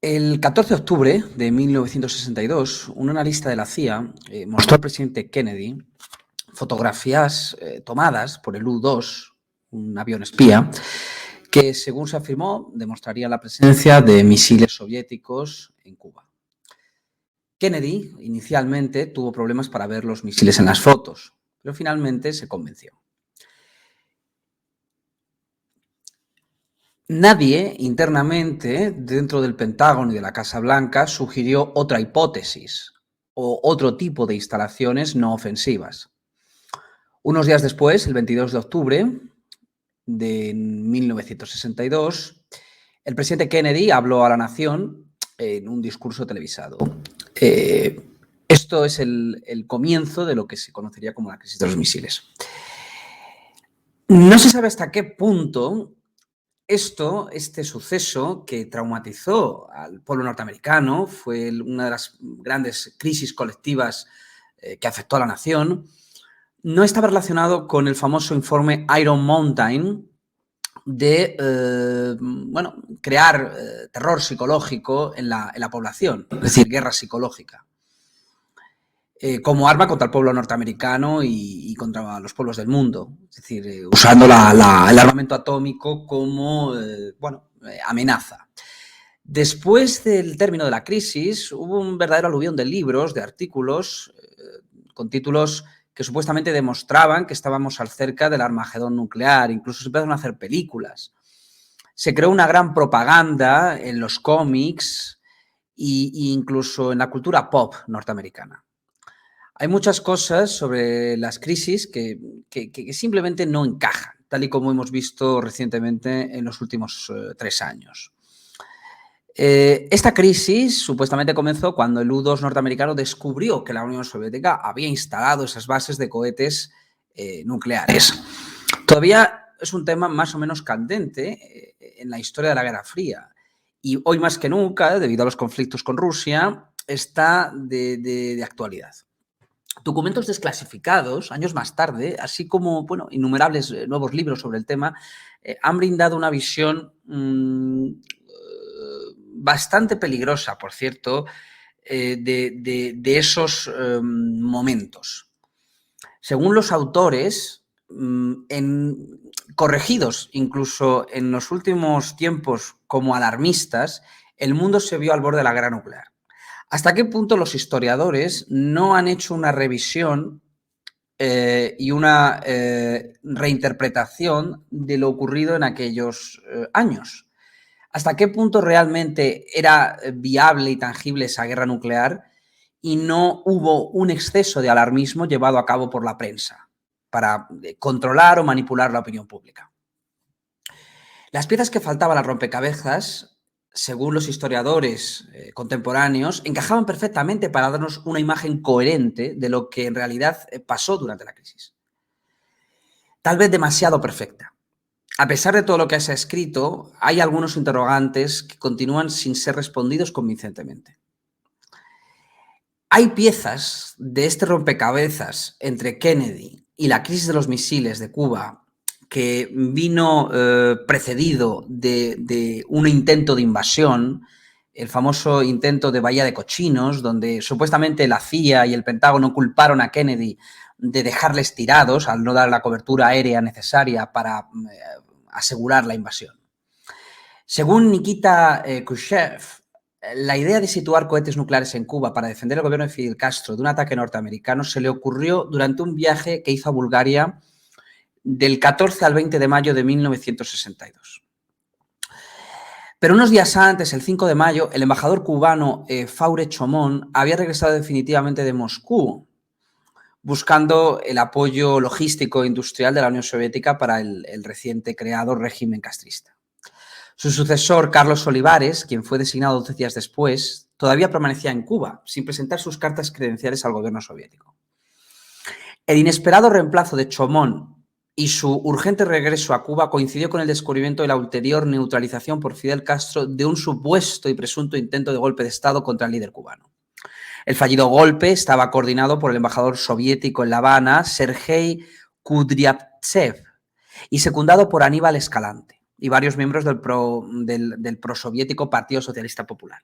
El 14 de octubre de 1962, un analista de la CIA mostró al presidente Kennedy fotografías tomadas por el U-2, un avión espía, que, según se afirmó, demostraría la presencia de misiles soviéticos en Cuba. Kennedy inicialmente tuvo problemas para ver los misiles en las fotos, pero finalmente se convenció. Nadie internamente dentro del Pentágono y de la Casa Blanca sugirió otra hipótesis o otro tipo de instalaciones no ofensivas. Unos días después, el 22 de octubre de 1962, el presidente Kennedy habló a la nación en un discurso televisado. Esto es el comienzo de lo que se conocería como la crisis de los misiles. No se sabe hasta qué punto este suceso que traumatizó al pueblo norteamericano, fue una de las grandes crisis colectivas que afectó a la nación, no estaba relacionado con el famoso informe Iron Mountain de crear terror psicológico en la población, es decir, guerra psicológica, como arma contra el pueblo norteamericano y contra los pueblos del mundo, es decir, usando el armamento atómico como amenaza. Después del término de la crisis, hubo un verdadero aluvión de libros, de artículos, con títulos que supuestamente demostraban que estábamos cerca del Armagedón nuclear. Incluso se empezaron a hacer películas. Se creó una gran propaganda en los cómics e incluso en la cultura pop norteamericana. Hay muchas cosas sobre las crisis que simplemente no encajan, tal y como hemos visto recientemente en los últimos 3 años. Esta crisis supuestamente comenzó cuando el U-2 norteamericano descubrió que la Unión Soviética había instalado esas bases de cohetes nucleares. Todavía es un tema más o menos candente en la historia de la Guerra Fría y hoy más que nunca, debido a los conflictos con Rusia, está de actualidad. Documentos desclasificados, años más tarde, así como innumerables nuevos libros sobre el tema, han brindado una visión bastante peligrosa, por cierto, de esos momentos. Según los autores, corregidos incluso en los últimos tiempos como alarmistas, el mundo se vio al borde de la guerra nuclear. ¿Hasta qué punto los historiadores no han hecho una revisión y una reinterpretación de lo ocurrido en aquellos años? ¿Hasta qué punto realmente era viable y tangible esa guerra nuclear y no hubo un exceso de alarmismo llevado a cabo por la prensa para controlar o manipular la opinión pública? Las piezas que faltaban al rompecabezas, según los historiadores contemporáneos, encajaban perfectamente para darnos una imagen coherente de lo que en realidad pasó durante la crisis. Tal vez demasiado perfecta. A pesar de todo lo que se ha escrito, hay algunos interrogantes que continúan sin ser respondidos convincentemente. Hay piezas de este rompecabezas entre Kennedy y la crisis de los misiles de Cuba que vino precedido de un intento de invasión, el famoso intento de Bahía de Cochinos, donde supuestamente la CIA y el Pentágono culparon a Kennedy de dejarles tirados al no dar la cobertura aérea necesaria para asegurar la invasión. Según Nikita Khrushchev, la idea de situar cohetes nucleares en Cuba para defender el gobierno de Fidel Castro de un ataque norteamericano se le ocurrió durante un viaje que hizo a Bulgaria del 14 al 20 de mayo de 1962. Pero unos días antes, el 5 de mayo, el embajador cubano Faure Chomón había regresado definitivamente de Moscú, buscando el apoyo logístico e industrial de la Unión Soviética para el reciente creado régimen castrista. Su sucesor, Carlos Olivares, quien fue designado 12 días después, todavía permanecía en Cuba, sin presentar sus cartas credenciales al gobierno soviético. El inesperado reemplazo de Chomón y su urgente regreso a Cuba coincidió con el descubrimiento de la ulterior neutralización por Fidel Castro de un supuesto y presunto intento de golpe de Estado contra el líder cubano. El fallido golpe estaba coordinado por el embajador soviético en La Habana, Sergei Kudryavtsev, y secundado por Aníbal Escalante y varios miembros del prosoviético Partido Socialista Popular.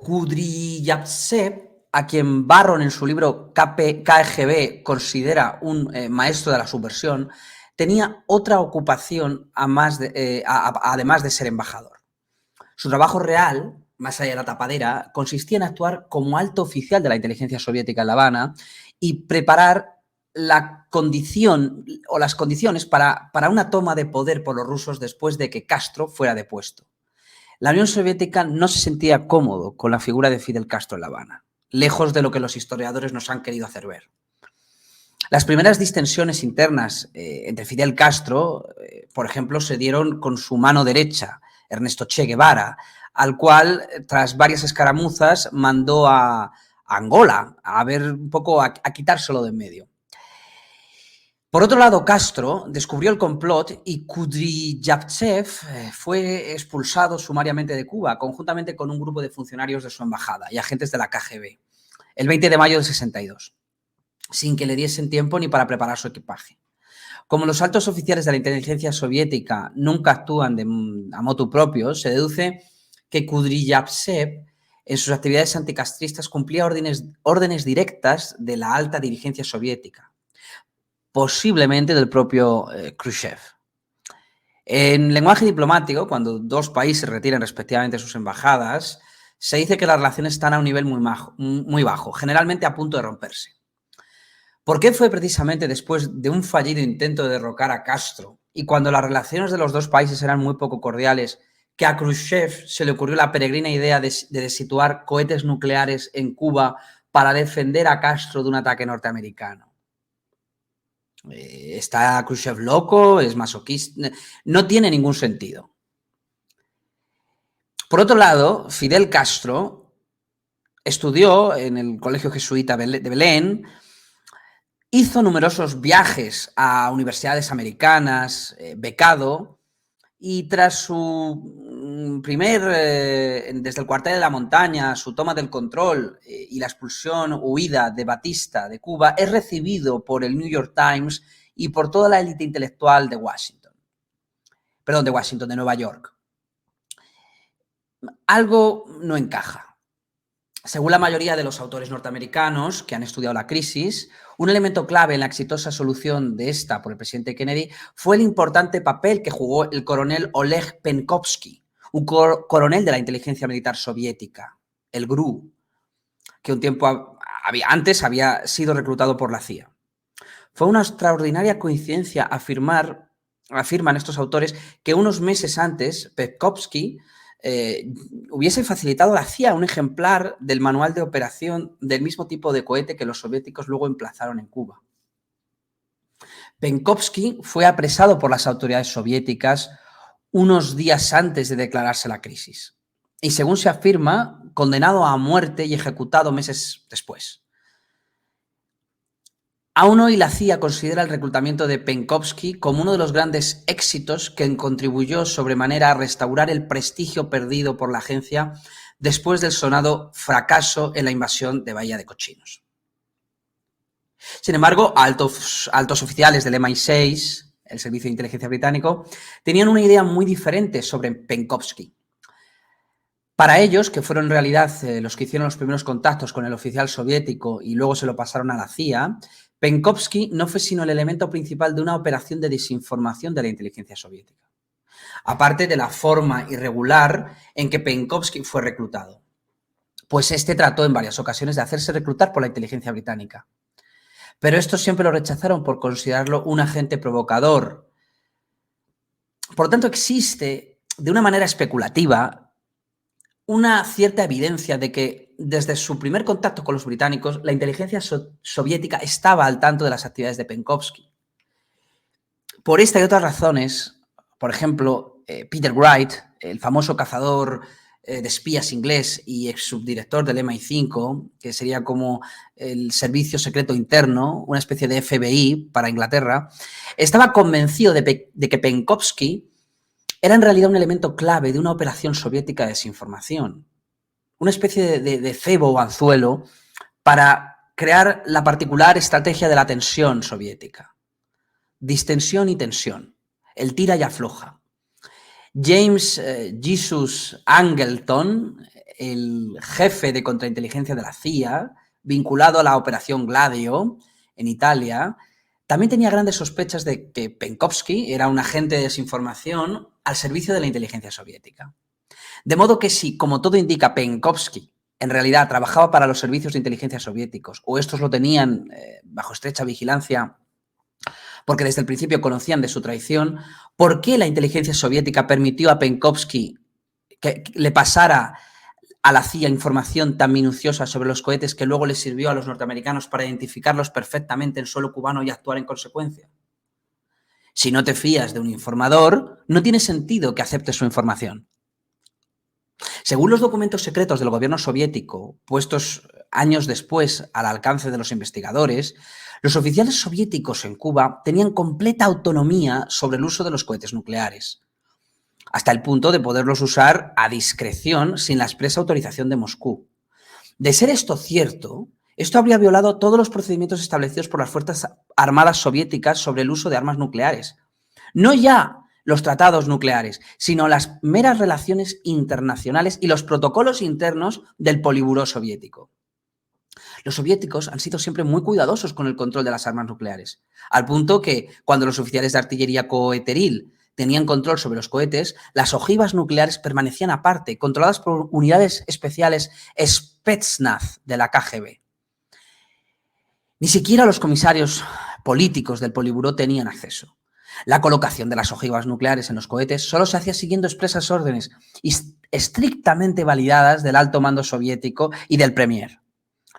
Kudryavtsev, a quien Barron en su libro KGB considera un maestro de la subversión, tenía otra ocupación además de ser embajador. Su trabajo real, más allá de la tapadera, consistía en actuar como alto oficial de la inteligencia soviética en La Habana y preparar la condición o las condiciones para una toma de poder por los rusos después de que Castro fuera depuesto. La Unión Soviética no se sentía cómodo con la figura de Fidel Castro en La Habana, lejos de lo que los historiadores nos han querido hacer ver. Las primeras distensiones internas entre Fidel Castro, por ejemplo, se dieron con su mano derecha, Ernesto Che Guevara, al cual, tras varias escaramuzas, mandó a Angola a ver un poco a quitárselo de en medio. Por otro lado, Castro descubrió el complot y Kudryavtsev fue expulsado sumariamente de Cuba, conjuntamente con un grupo de funcionarios de su embajada y agentes de la KGB, el 20 de mayo del 62, sin que le diesen tiempo ni para preparar su equipaje. Como los altos oficiales de la inteligencia soviética nunca actúan a motu propio, se deduce que Kudryavtsev en sus actividades anticastristas cumplía órdenes directas de la alta dirigencia soviética, posiblemente del propio Khrushchev. En lenguaje diplomático, cuando dos países retiran respectivamente sus embajadas, se dice que las relaciones están a un nivel muy bajo, generalmente a punto de romperse. ¿Por qué fue precisamente después de un fallido intento de derrocar a Castro y cuando las relaciones de los dos países eran muy poco cordiales que a Khrushchev se le ocurrió la peregrina idea de situar cohetes nucleares en Cuba para defender a Castro de un ataque norteamericano? ¿Está Khrushchev loco? ¿Es masoquista? No tiene ningún sentido. Por otro lado, Fidel Castro estudió en el Colegio Jesuita de Belén, hizo numerosos viajes a universidades americanas, becado, y tras su desde el cuartel de la montaña, su toma del control y la expulsión huida de Batista de Cuba, es recibido por el New York Times y por toda la élite intelectual de de Nueva York. Algo no encaja. Según la mayoría de los autores norteamericanos que han estudiado la crisis, un elemento clave en la exitosa solución de esta por el presidente Kennedy fue el importante papel que jugó el coronel Oleg Penkovsky, un coronel de la inteligencia militar soviética, el GRU, que un tiempo antes había sido reclutado por la CIA. Fue una extraordinaria coincidencia afirman estos autores que unos meses antes Penkovsky hubiese facilitado a la CIA un ejemplar del manual de operación del mismo tipo de cohete que los soviéticos luego emplazaron en Cuba. Penkovsky fue apresado por las autoridades soviéticas unos días antes de declararse la crisis y, según se afirma, condenado a muerte y ejecutado meses después. Aún hoy la CIA considera el reclutamiento de Penkovsky como uno de los grandes éxitos que contribuyó sobremanera a restaurar el prestigio perdido por la agencia después del sonado fracaso en la invasión de Bahía de Cochinos. Sin embargo, altos oficiales del MI6, el Servicio de Inteligencia Británico, tenían una idea muy diferente sobre Penkovsky. Para ellos, que fueron en realidad los que hicieron los primeros contactos con el oficial soviético y luego se lo pasaron a la CIA, Penkovsky no fue sino el elemento principal de una operación de desinformación de la inteligencia soviética, aparte de la forma irregular en que Penkovsky fue reclutado, pues este trató en varias ocasiones de hacerse reclutar por la inteligencia británica. Pero estos siempre lo rechazaron por considerarlo un agente provocador. Por lo tanto, existe, de una manera especulativa, una cierta evidencia de que desde su primer contacto con los británicos, la inteligencia soviética estaba al tanto de las actividades de Penkovsky. Por esta y otras razones, por ejemplo, Peter Wright, el famoso cazador de espías inglés y ex subdirector del MI5, que sería como el servicio secreto interno, una especie de FBI para Inglaterra, estaba convencido de que Penkovsky era en realidad un elemento clave de una operación soviética de desinformación, una especie de cebo o anzuelo para crear la particular estrategia de la tensión soviética. Distensión y tensión, el tira y afloja. James Jesus Angleton, el jefe de contrainteligencia de la CIA, vinculado a la Operación Gladio en Italia, también tenía grandes sospechas de que Penkovsky era un agente de desinformación al servicio de la inteligencia soviética. De modo que si, como todo indica, Penkovsky en realidad trabajaba para los servicios de inteligencia soviéticos o estos lo tenían bajo estrecha vigilancia porque desde el principio conocían de su traición, ¿por qué la inteligencia soviética permitió a Penkovsky que le pasara a la CIA información tan minuciosa sobre los cohetes que luego les sirvió a los norteamericanos para identificarlos perfectamente en suelo cubano y actuar en consecuencia? Si no te fías de un informador, no tiene sentido que aceptes su información. Según los documentos secretos del gobierno soviético, puestos años después al alcance de los investigadores, los oficiales soviéticos en Cuba tenían completa autonomía sobre el uso de los cohetes nucleares, hasta el punto de poderlos usar a discreción sin la expresa autorización de Moscú. De ser esto cierto, esto habría violado todos los procedimientos establecidos por las Fuerzas Armadas soviéticas sobre el uso de armas nucleares. No ya los tratados nucleares, sino las meras relaciones internacionales y los protocolos internos del Politburó soviético. Los soviéticos han sido siempre muy cuidadosos con el control de las armas nucleares, al punto que cuando los oficiales de artillería coheteril tenían control sobre los cohetes, las ojivas nucleares permanecían aparte, controladas por unidades especiales Spetsnaz de la KGB. Ni siquiera los comisarios políticos del Politburó tenían acceso. La colocación de las ojivas nucleares en los cohetes solo se hacía siguiendo expresas órdenes estrictamente validadas del alto mando soviético y del Premier,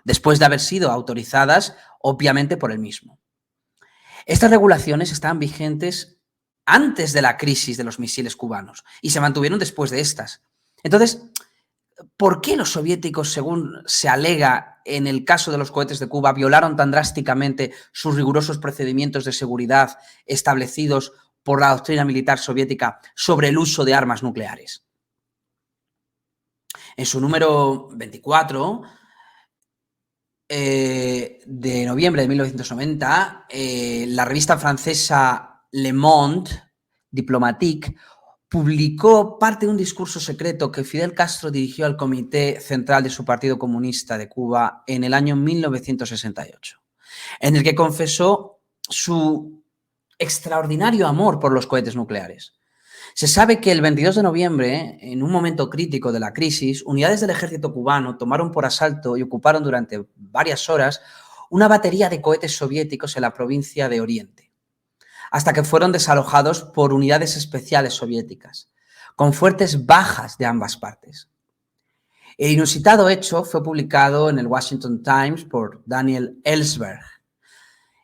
después de haber sido autorizadas, obviamente, por él mismo. Estas regulaciones estaban vigentes antes de la crisis de los misiles cubanos y se mantuvieron después de estas. Entonces, ¿por qué los soviéticos, según se alega en el caso de los cohetes de Cuba, violaron tan drásticamente sus rigurosos procedimientos de seguridad establecidos por la doctrina militar soviética sobre el uso de armas nucleares? En su número 24 de noviembre de 1990, la revista francesa Le Monde Diplomatique publicó parte de un discurso secreto que Fidel Castro dirigió al Comité Central de su Partido Comunista de Cuba en el año 1968, en el que confesó su extraordinario amor por los cohetes nucleares. Se sabe que el 22 de noviembre, en un momento crítico de la crisis, unidades del ejército cubano tomaron por asalto y ocuparon durante varias horas una batería de cohetes soviéticos en la provincia de Oriente, hasta que fueron desalojados por unidades especiales soviéticas, con fuertes bajas de ambas partes. El inusitado hecho fue publicado en el Washington Times por Daniel Ellsberg,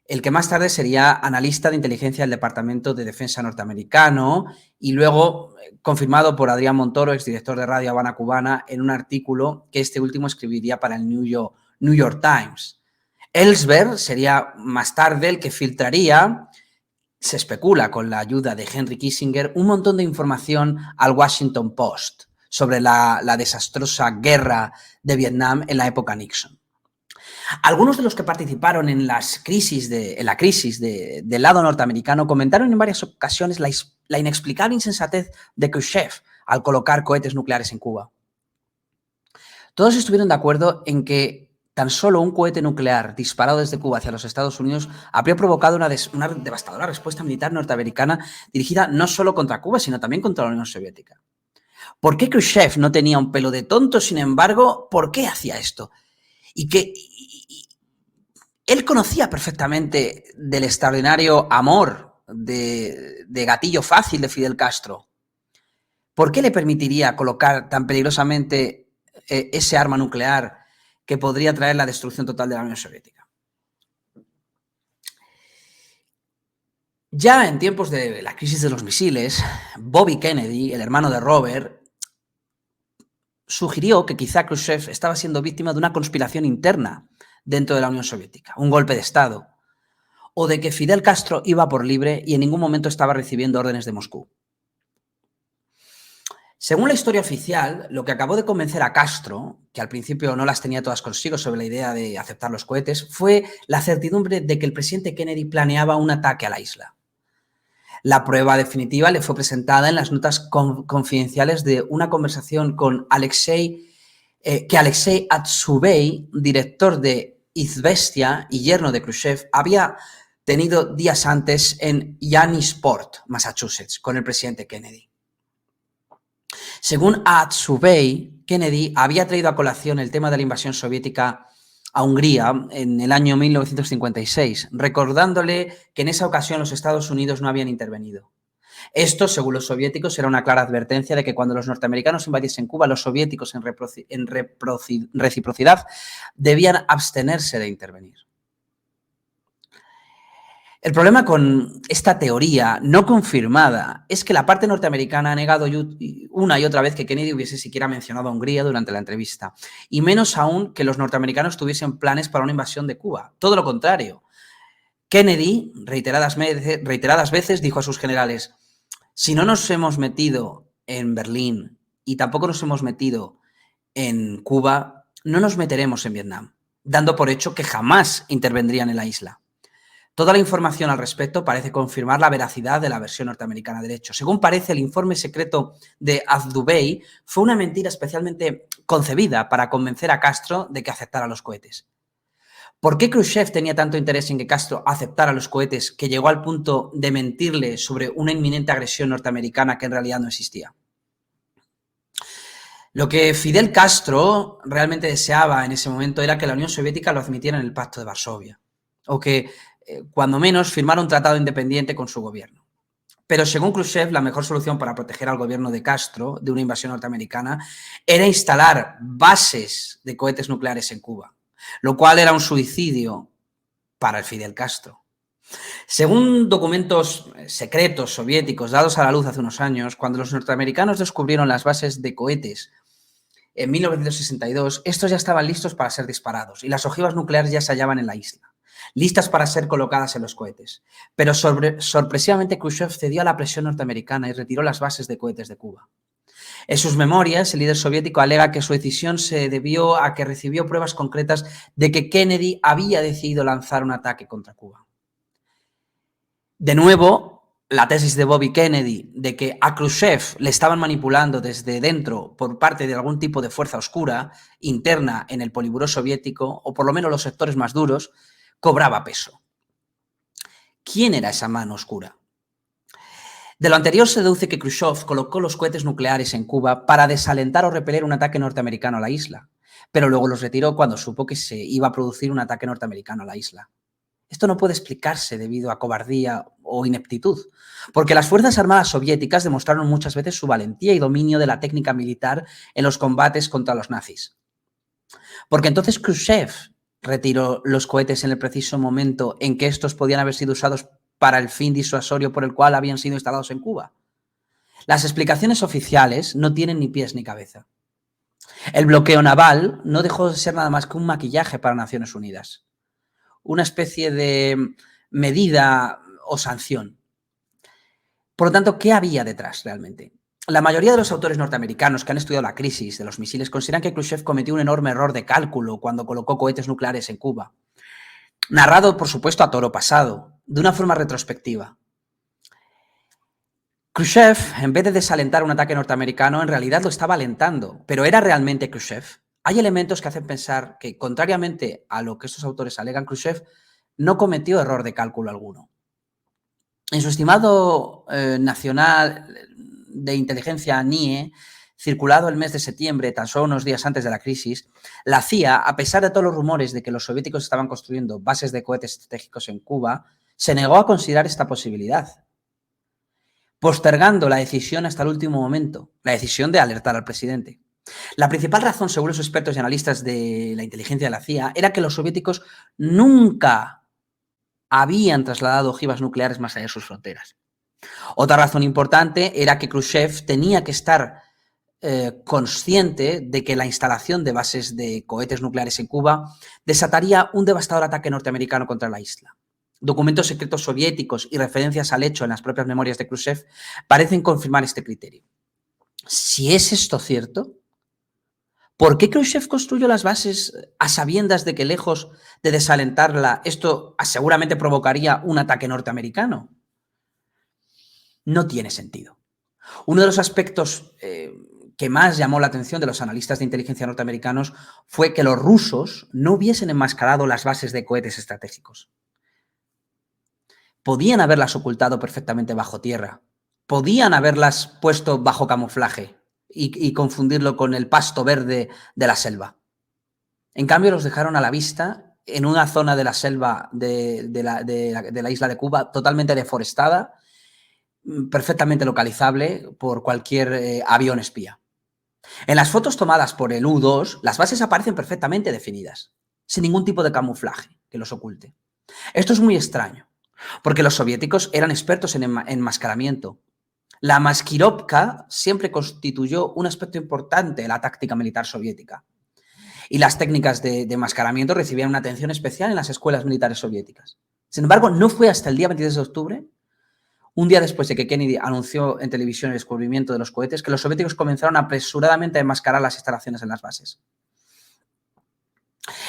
el que más tarde sería analista de inteligencia del Departamento de Defensa norteamericano y luego confirmado por Adrián Montoro, exdirector de Radio Habana Cubana, en un artículo que este último escribiría para el New York Times. Ellsberg sería más tarde el que filtraría, se especula con la ayuda de Henry Kissinger, un montón de información al Washington Post sobre la desastrosa guerra de Vietnam en la época Nixon. Algunos de los que participaron en la crisis del lado norteamericano comentaron en varias ocasiones la inexplicable insensatez de Khrushchev al colocar cohetes nucleares en Cuba. Todos estuvieron de acuerdo en que tan solo un cohete nuclear disparado desde Cuba hacia los Estados Unidos habría provocado una devastadora respuesta militar norteamericana dirigida no solo contra Cuba, sino también contra la Unión Soviética. ¿Por qué Khrushchev no tenía un pelo de tonto? Sin embargo, ¿por qué hacía esto? Y él conocía perfectamente del extraordinario amor de gatillo fácil de Fidel Castro. ¿Por qué le permitiría colocar tan peligrosamente ese arma nuclear que podría traer la destrucción total de la Unión Soviética? Ya en tiempos de la crisis de los misiles, Bobby Kennedy, el hermano de Robert, sugirió que quizá Khrushchev estaba siendo víctima de una conspiración interna dentro de la Unión Soviética, un golpe de Estado, o de que Fidel Castro iba por libre y en ningún momento estaba recibiendo órdenes de Moscú. Según la historia oficial, lo que acabó de convencer a Castro, que al principio no las tenía todas consigo sobre la idea de aceptar los cohetes, fue la certidumbre de que el presidente Kennedy planeaba un ataque a la isla. La prueba definitiva le fue presentada en las notas confidenciales de una conversación con Alexei que Alexei Atsubey, director de Izvestia y yerno de Khrushchev, había tenido días antes en Yannisport, Massachusetts, con el presidente Kennedy. Según Atsubey, Kennedy había traído a colación el tema de la invasión soviética a Hungría en el año 1956, recordándole que en esa ocasión los Estados Unidos no habían intervenido. Esto, según los soviéticos, era una clara advertencia de que cuando los norteamericanos invadiesen Cuba, los soviéticos, en reciprocidad, debían abstenerse de intervenir. El problema con esta teoría no confirmada es que la parte norteamericana ha negado una y otra vez que Kennedy hubiese siquiera mencionado a Hungría durante la entrevista, y menos aún que los norteamericanos tuviesen planes para una invasión de Cuba. Todo lo contrario. Kennedy, reiteradas veces, dijo a sus generales: si no nos hemos metido en Berlín y tampoco nos hemos metido en Cuba, no nos meteremos en Vietnam, dando por hecho que jamás intervendrían en la isla. Toda la información al respecto parece confirmar la veracidad de la versión norteamericana del hecho. Según parece, el informe secreto de Azdubey fue una mentira especialmente concebida para convencer a Castro de que aceptara los cohetes. ¿Por qué Khrushchev tenía tanto interés en que Castro aceptara los cohetes que llegó al punto de mentirle sobre una inminente agresión norteamericana que en realidad no existía? Lo que Fidel Castro realmente deseaba en ese momento era que la Unión Soviética lo admitiera en el Pacto de Varsovia, o que, cuando menos, firmara un tratado independiente con su gobierno. Pero según Khrushchev, la mejor solución para proteger al gobierno de Castro de una invasión norteamericana era instalar bases de cohetes nucleares en Cuba, lo cual era un suicidio para el Fidel Castro. Según documentos secretos soviéticos dados a la luz hace unos años, cuando los norteamericanos descubrieron las bases de cohetes en 1962, estos ya estaban listos para ser disparados y las ojivas nucleares ya se hallaban en la isla, listas para ser colocadas en los cohetes. Pero sorpresivamente Khrushchev cedió a la presión norteamericana y retiró las bases de cohetes de Cuba. En sus memorias, el líder soviético alega que su decisión se debió a que recibió pruebas concretas de que Kennedy había decidido lanzar un ataque contra Cuba. De nuevo, la tesis de Bobby Kennedy de que a Khrushchev le estaban manipulando desde dentro por parte de algún tipo de fuerza oscura interna en el Politburó soviético, o por lo menos los sectores más duros, cobraba peso. ¿Quién era esa mano oscura? De lo anterior se deduce que Khrushchev colocó los cohetes nucleares en Cuba para desalentar o repeler un ataque norteamericano a la isla, pero luego los retiró cuando supo que se iba a producir un ataque norteamericano a la isla. Esto no puede explicarse debido a cobardía o ineptitud, porque las Fuerzas Armadas soviéticas demostraron muchas veces su valentía y dominio de la técnica militar en los combates contra los nazis. Porque entonces Khrushchev retiró los cohetes en el preciso momento en que estos podían haber sido usados para el fin disuasorio por el cual habían sido instalados en Cuba. Las explicaciones oficiales no tienen ni pies ni cabeza. El bloqueo naval no dejó de ser nada más que un maquillaje para Naciones Unidas, una especie de medida o sanción. Por lo tanto, ¿qué había detrás realmente? La mayoría de los autores norteamericanos que han estudiado la crisis de los misiles consideran que Khrushchev cometió un enorme error de cálculo cuando colocó cohetes nucleares en Cuba, narrado, por supuesto, a toro pasado, de una forma retrospectiva. Khrushchev, en vez de desalentar un ataque norteamericano, en realidad lo estaba alentando. ¿Pero era realmente Khrushchev? Hay elementos que hacen pensar que, contrariamente a lo que estos autores alegan, Khrushchev no cometió error de cálculo alguno. En su estimado nacional de inteligencia NIE, circulado el mes de septiembre, tan solo unos días antes de la crisis, la CIA, a pesar de todos los rumores de que los soviéticos estaban construyendo bases de cohetes estratégicos en Cuba, se negó a considerar esta posibilidad, postergando la decisión hasta el último momento, la decisión de alertar al presidente. La principal razón, según los expertos y analistas de la inteligencia de la CIA, era que los soviéticos nunca habían trasladado ojivas nucleares más allá de sus fronteras. Otra razón importante era que Khrushchev tenía que estar consciente de que la instalación de bases de cohetes nucleares en Cuba desataría un devastador ataque norteamericano contra la isla. Documentos secretos soviéticos y referencias al hecho en las propias memorias de Khrushchev parecen confirmar este criterio. Si es esto cierto, ¿por qué Khrushchev construyó las bases a sabiendas de que, lejos de desalentarla, esto seguramente provocaría un ataque norteamericano? No tiene sentido. Uno de los aspectos que más llamó la atención de los analistas de inteligencia norteamericanos fue que los rusos no hubiesen enmascarado las bases de cohetes estratégicos. Podían haberlas ocultado perfectamente bajo tierra, podían haberlas puesto bajo camuflaje y confundirlo con el pasto verde de la selva. En cambio, los dejaron a la vista en una zona de la selva de la isla de Cuba totalmente deforestada, perfectamente localizable por cualquier avión espía. En las fotos tomadas por el U-2, las bases aparecen perfectamente definidas, sin ningún tipo de camuflaje que los oculte. Esto es muy extraño, porque los soviéticos eran expertos en enmascaramiento. La maskirovka siempre constituyó un aspecto importante de la táctica militar soviética. Y las técnicas de enmascaramiento recibían una atención especial en las escuelas militares soviéticas. Sin embargo, no fue hasta el día 23 de octubre, un día después de que Kennedy anunció en televisión el descubrimiento de los cohetes, que los soviéticos comenzaron apresuradamente a enmascarar las instalaciones en las bases.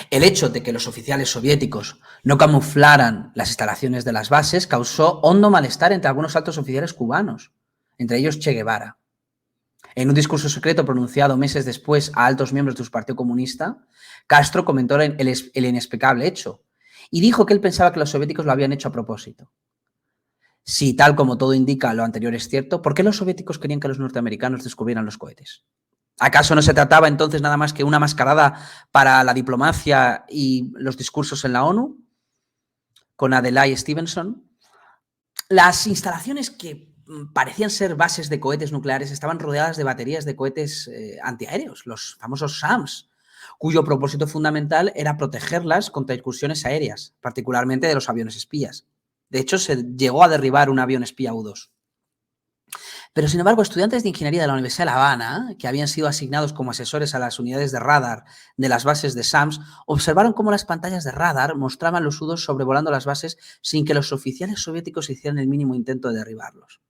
El hecho de que los oficiales soviéticos no camuflaran las instalaciones de las bases causó hondo malestar entre algunos altos oficiales cubanos, entre ellos Che Guevara. En un discurso secreto pronunciado meses después a altos miembros de su Partido Comunista, Castro comentó el inexplicable hecho y dijo que él pensaba que los soviéticos lo habían hecho a propósito. Si tal como todo indica lo anterior es cierto, ¿por qué los soviéticos querían que los norteamericanos descubrieran los cohetes? ¿Acaso no se trataba entonces nada más que una mascarada para la diplomacia y los discursos en la ONU? Con Adlai Stevenson. Las instalaciones que parecían ser bases de cohetes nucleares estaban rodeadas de baterías de cohetes antiaéreos, los famosos SAMs, cuyo propósito fundamental era protegerlas contra incursiones aéreas, particularmente de los aviones espías. De hecho, se llegó a derribar un avión espía U-2. Pero, sin embargo, estudiantes de ingeniería de la Universidad de La Habana, que habían sido asignados como asesores a las unidades de radar de las bases de SAMS, observaron cómo las pantallas de radar mostraban los U-2 sobrevolando las bases sin que los oficiales soviéticos hicieran el mínimo intento de derribarlos.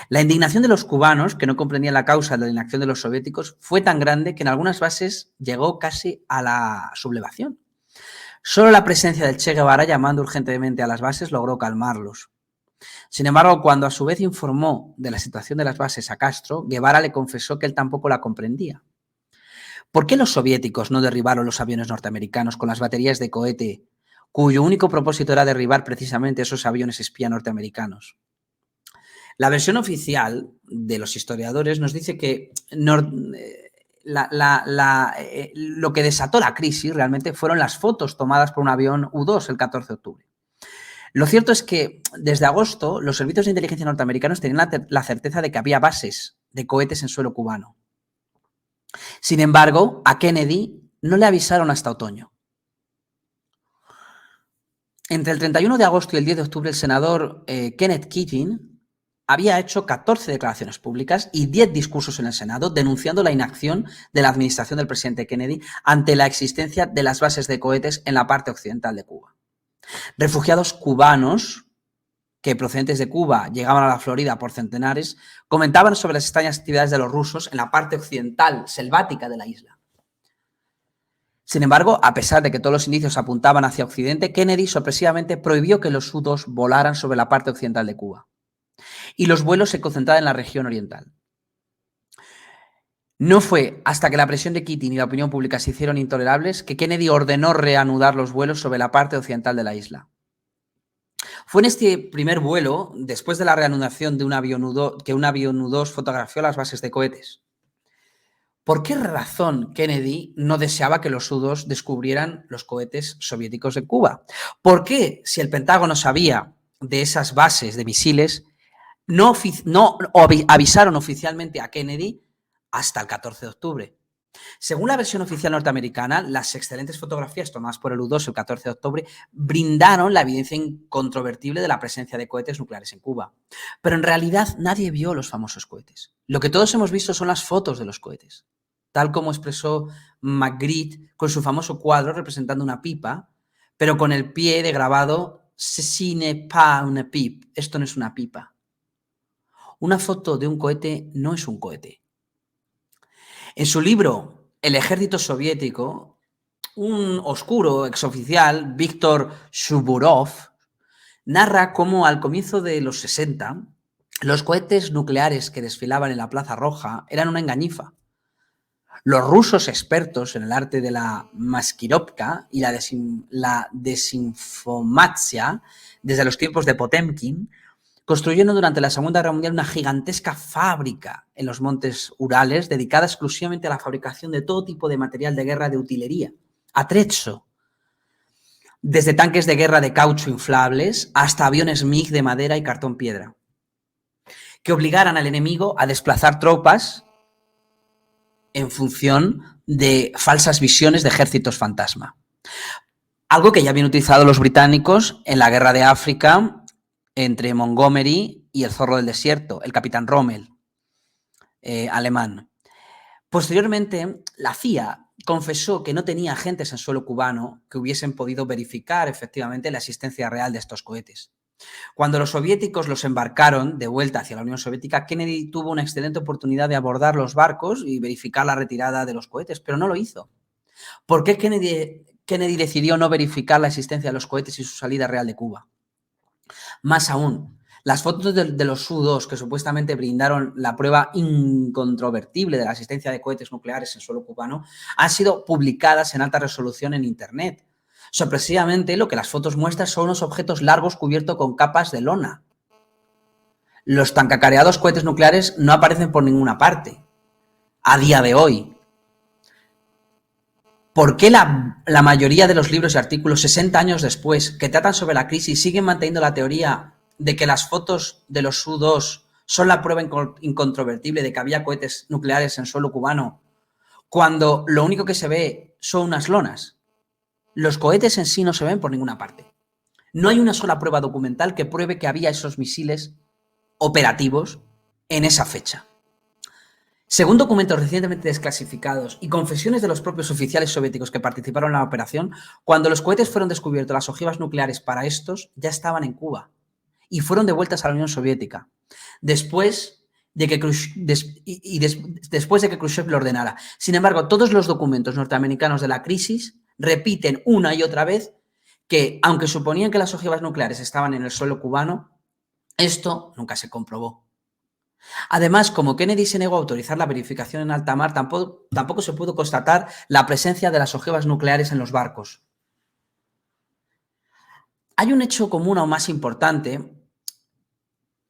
La indignación de los cubanos, que no comprendían la causa de la inacción de los soviéticos, fue tan grande que en algunas bases llegó casi a la sublevación. Solo la presencia del Che Guevara llamando urgentemente a las bases logró calmarlos. Sin embargo, cuando a su vez informó de la situación de las bases a Castro, Guevara le confesó que él tampoco la comprendía. ¿Por qué los soviéticos no derribaron los aviones norteamericanos con las baterías de cohete, cuyo único propósito era derribar precisamente esos aviones espía norteamericanos? La versión oficial de los historiadores nos dice que lo que desató la crisis realmente fueron las fotos tomadas por un avión U-2 el 14 de octubre. Lo cierto es que desde agosto los servicios de inteligencia norteamericanos tenían la certeza de que había bases de cohetes en suelo cubano. Sin embargo, a Kennedy no le avisaron hasta otoño. Entre el 31 de agosto y el 10 de octubre, el senador Kenneth Keating había hecho 14 declaraciones públicas y 10 discursos en el Senado denunciando la inacción de la administración del presidente Kennedy ante la existencia de las bases de cohetes en la parte occidental de Cuba. Refugiados cubanos que procedentes de Cuba llegaban a la Florida por centenares comentaban sobre las extrañas actividades de los rusos en la parte occidental selvática de la isla. Sin embargo, a pesar de que todos los indicios apuntaban hacia Occidente, Kennedy sorpresivamente prohibió que los U-2 volaran sobre la parte occidental de Cuba y los vuelos se concentraban en la región oriental. No fue hasta que la presión de Keating y la opinión pública se hicieron intolerables que Kennedy ordenó reanudar los vuelos sobre la parte occidental de la isla. Fue en este primer vuelo, después de la reanudación de un avión U-2, que un avión U-2 fotografió las bases de cohetes. ¿Por qué razón Kennedy no deseaba que los U-2 descubrieran los cohetes soviéticos en Cuba? ¿Por qué, si el Pentágono sabía de esas bases de misiles, no avisaron oficialmente a Kennedy hasta el 14 de octubre? Según la versión oficial norteamericana, las excelentes fotografías tomadas por el U-2 el 14 de octubre brindaron la evidencia incontrovertible de la presencia de cohetes nucleares en Cuba. Pero en realidad nadie vio los famosos cohetes. Lo que todos hemos visto son las fotos de los cohetes, tal como expresó Magritte con su famoso cuadro representando una pipa, pero con el pie de grabado "Ceci n'est pas une pipe", esto no es una pipa. Una foto de un cohete no es un cohete. En su libro El ejército soviético, un oscuro exoficial, Víctor Suvorov, narra cómo al comienzo de los 60 Los cohetes nucleares que desfilaban en la Plaza Roja eran una engañifa. Los rusos expertos en el arte de la maskirovka y la desinformacia desde los tiempos de Potemkin construyeron durante la Segunda Guerra Mundial una gigantesca fábrica en los montes Urales dedicada exclusivamente a la fabricación de todo tipo de material de guerra de utilería, atrezzo, desde tanques de guerra de caucho inflables hasta aviones MiG de madera y cartón piedra, que obligaran al enemigo a desplazar tropas en función de falsas visiones de ejércitos fantasma. Algo que ya habían utilizado los británicos en la guerra de África entre Montgomery y el zorro del desierto, el capitán Rommel, alemán. Posteriormente, la CIA confesó que no tenía agentes en suelo cubano que hubiesen podido verificar efectivamente la existencia real de estos cohetes. Cuando los soviéticos los embarcaron de vuelta hacia la Unión Soviética, Kennedy tuvo una excelente oportunidad de abordar los barcos y verificar la retirada de los cohetes, pero no lo hizo. ¿Por qué Kennedy decidió no verificar la existencia de los cohetes y su salida real de Cuba? Más aún, las fotos de los Su-2 que supuestamente brindaron la prueba incontrovertible de la existencia de cohetes nucleares en suelo cubano han sido publicadas en alta resolución en Internet. Sorpresivamente, lo que las fotos muestran son unos objetos largos cubiertos con capas de lona. Los tan cacareados cohetes nucleares no aparecen por ninguna parte, a día de hoy. ¿Por qué la mayoría de los libros y artículos 60 años después que tratan sobre la crisis siguen manteniendo la teoría de que las fotos de los Su-2 son la prueba incontrovertible de que había cohetes nucleares en suelo cubano, cuando lo único que se ve son unas lonas? Los cohetes en sí no se ven por ninguna parte. No hay una sola prueba documental que pruebe que había esos misiles operativos en esa fecha. Según documentos recientemente desclasificados y confesiones de los propios oficiales soviéticos que participaron en la operación, cuando los cohetes fueron descubiertos, las ojivas nucleares para estos ya estaban en Cuba y fueron devueltas a la Unión Soviética después de que Khrushchev lo ordenara. Sin embargo, todos los documentos norteamericanos de la crisis repiten una y otra vez que, aunque suponían que las ojivas nucleares estaban en el suelo cubano, esto nunca se comprobó. Además, como Kennedy se negó a autorizar la verificación en alta mar, tampoco se pudo constatar la presencia de las ojivas nucleares en los barcos. Hay un hecho común aún más importante,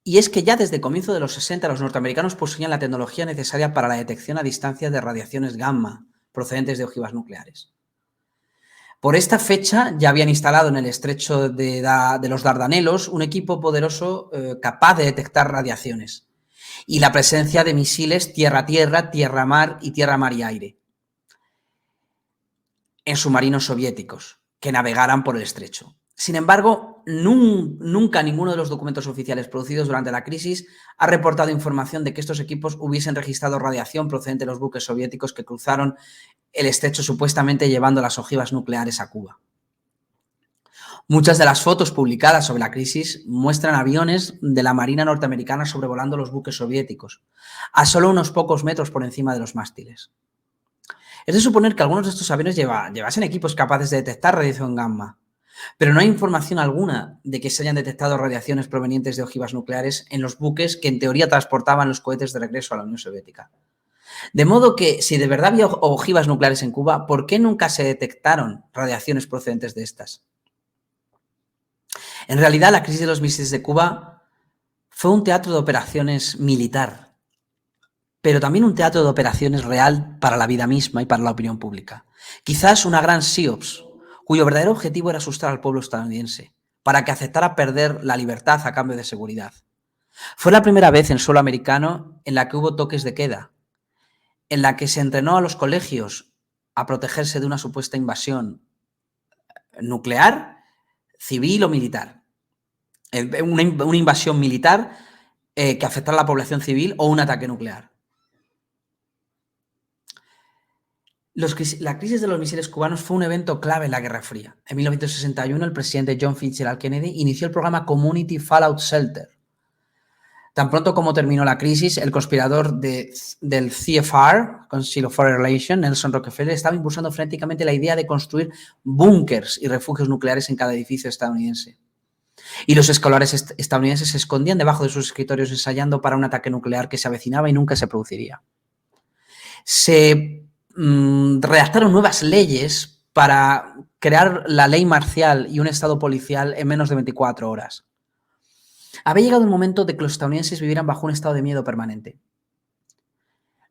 y es que ya desde el comienzo de los 60 los norteamericanos poseían la tecnología necesaria para la detección a distancia de radiaciones gamma procedentes de ojivas nucleares. Por esta fecha ya habían instalado en el estrecho de los Dardanelos un equipo poderoso capaz de detectar radiaciones y la presencia de misiles tierra-tierra, tierra-mar y tierra-mar y aire en submarinos soviéticos que navegaran por el estrecho. Sin embargo, nunca ninguno de los documentos oficiales producidos durante la crisis ha reportado información de que estos equipos hubiesen registrado radiación procedente de los buques soviéticos que cruzaron el estrecho supuestamente llevando las ojivas nucleares a Cuba. Muchas de las fotos publicadas sobre la crisis muestran aviones de la Marina norteamericana sobrevolando los buques soviéticos, a solo unos pocos metros por encima de los mástiles. Es de suponer que algunos de estos aviones llevasen equipos capaces de detectar radiación gamma, pero no hay información alguna de que se hayan detectado radiaciones provenientes de ojivas nucleares en los buques que en teoría transportaban los cohetes de regreso a la Unión Soviética. De modo que, si de verdad había ojivas nucleares en Cuba, ¿por qué nunca se detectaron radiaciones procedentes de estas? En realidad, la crisis de los misiles de Cuba fue un teatro de operaciones militar, pero también un teatro de operaciones real para la vida misma y para la opinión pública. Quizás una gran SEOPS, cuyo verdadero objetivo era asustar al pueblo estadounidense, para que aceptara perder la libertad a cambio de seguridad. Fue la primera vez en suelo americano en la que hubo toques de queda, en la que se entrenó a los colegios a protegerse de una supuesta invasión nuclear, civil o militar. Una invasión militar que afectara a la población civil o un ataque nuclear. La crisis de los misiles cubanos fue un evento clave en la Guerra Fría. En 1961, el presidente John Fitzgerald Kennedy inició el programa Community Fallout Shelter. Tan pronto como terminó la crisis, el conspirador del CFR, Council of Foreign Relations, Nelson Rockefeller, estaba impulsando frenéticamente la idea de construir búnkers y refugios nucleares en cada edificio estadounidense. Y los escolares estadounidenses se escondían debajo de sus escritorios ensayando para un ataque nuclear que se avecinaba y nunca se produciría. Se redactaron nuevas leyes para crear la ley marcial y un estado policial en menos de 24 horas. Había llegado el momento de que los estadounidenses vivieran bajo un estado de miedo permanente.